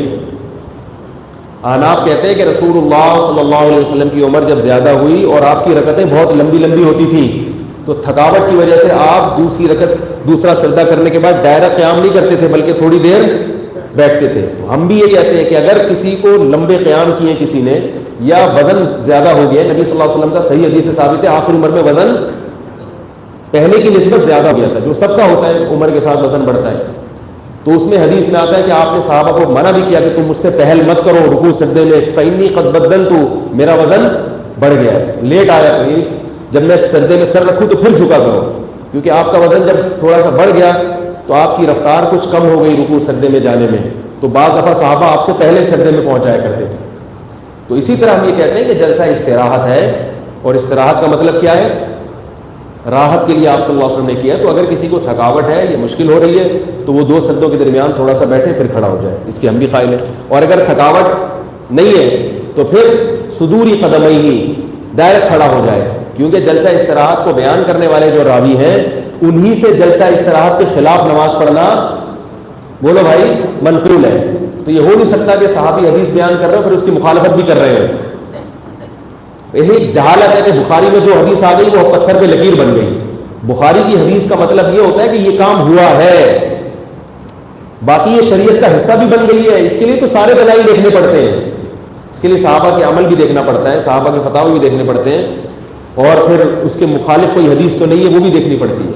احناف کہتے ہیں کہ رسول اللہ صلی اللہ علیہ وسلم کی عمر جب زیادہ ہوئی اور آپ کی رکعتیں بہت لمبی لمبی ہوتی تھیں, تو تھکاوٹ کی وجہ سے آپ دوسرا سجدہ کرنے کے بعد دائرہ قیام نہیں کرتے تھے, بلکہ تھوڑی دیر بیٹھتے تھے. تو ہم بھی یہ کہتے ہیں کہ اگر کسی کو لمبے قیام کیے کسی نے, یا وزن زیادہ ہو گیا, نبی صلی اللہ علیہ وسلم کا صحیح حدیث سے ثابت ہے آخر عمر میں وزن پہلے کی نسبت زیادہ ہو گیا تھا, جو سب کا ہوتا ہے, عمر کے ساتھ وزن بڑھتا ہے. تو اس میں حدیث میں آتا ہے کہ آپ نے صحابہ کو منع بھی کیا کہ تم مجھ سے پہل مت کرو رکوع سجدے میں, فإنی قد بدلت, میرا وزن بڑھ گیا ہے, لیٹ آیا, جب میں سجدے میں سر رکھوں تو پھر جھکا کرو, کیونکہ آپ کا وزن جب تھوڑا سا بڑھ گیا تو آپ کی رفتار کچھ کم ہو گئی رکوع سجدے میں جانے میں. تو بعض دفعہ صحابہ آپ سے پہلے سجدے میں پہنچایا کرتے تھے. تو اسی طرح ہم یہ کہتے ہیں کہ جلسہ استراحت ہے, اور استراحت کا مطلب کیا ہے؟ راحت کے لیے آپ صلی اللہ علیہ وسلم نے کیا. تو اگر کسی کو تھکاوٹ ہے, یہ مشکل ہو رہی ہے, تو وہ 2 سجدوں کے درمیان تھوڑا سا بیٹھے پھر کھڑا ہو جائے, اس کے ہم بھی قائل ہیں. اور اگر تھکاوٹ نہیں ہے تو پھر صدوری قدمئی ہی ڈائریکٹ کھڑا ہو جائے, کیونکہ جلسہ استراحت کو بیان کرنے والے جو راوی ہیں انہی سے جلسہ استراحت کے خلاف نماز پڑھنا, بولو بھائی, منقول ہے. تو یہ ہو نہیں سکتا کہ صحابی حدیث بیان کر رہے ہو پھر اس کی مخالفت بھی کر رہے ہو. یہی جہالت ہے کہ بخاری میں جو حدیث آ گئی وہ پتھر پہ لکیر بن گئی. بخاری کی حدیث کا مطلب یہ ہوتا ہے کہ یہ کام ہوا ہے, باقی یہ شریعت کا حصہ بھی بن گئی ہے. اس کے لیے تو سارے دلائل دیکھنے پڑتے ہیں, اس کے لیے صحابہ کے عمل بھی دیکھنا پڑتا ہے, صحابہ کے فتاوی بھی دیکھنے پڑتے ہیں, اور پھر اس کے مخالف کوئی حدیث تو نہیں ہے وہ بھی دیکھنی پڑتی ہے.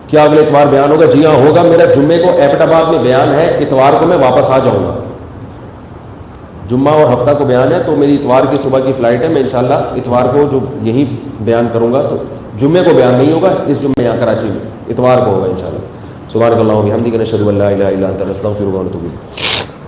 کیا اگلے اتوار بیان ہوگا؟ جی ہاں ہوگا. میرا جمعے کو ایبٹ آباد میں بیان ہے, اتوار کو میں واپس آ جاؤں گا. جمعہ اور ہفتہ کو بیان ہے, تو میری اتوار کی صبح کی فلائٹ ہے. میں انشاءاللہ اتوار کو جو یہی بیان کروں گا, تو جمعے کو بیان نہیں ہوگا, اس جمعے یہاں کراچی میں, اتوار کو ہوگا انشاءاللہ. سبحانک اللہم و بحمدک نشہد ان لا الہ الا انت نستغفرک و نتوب الیک.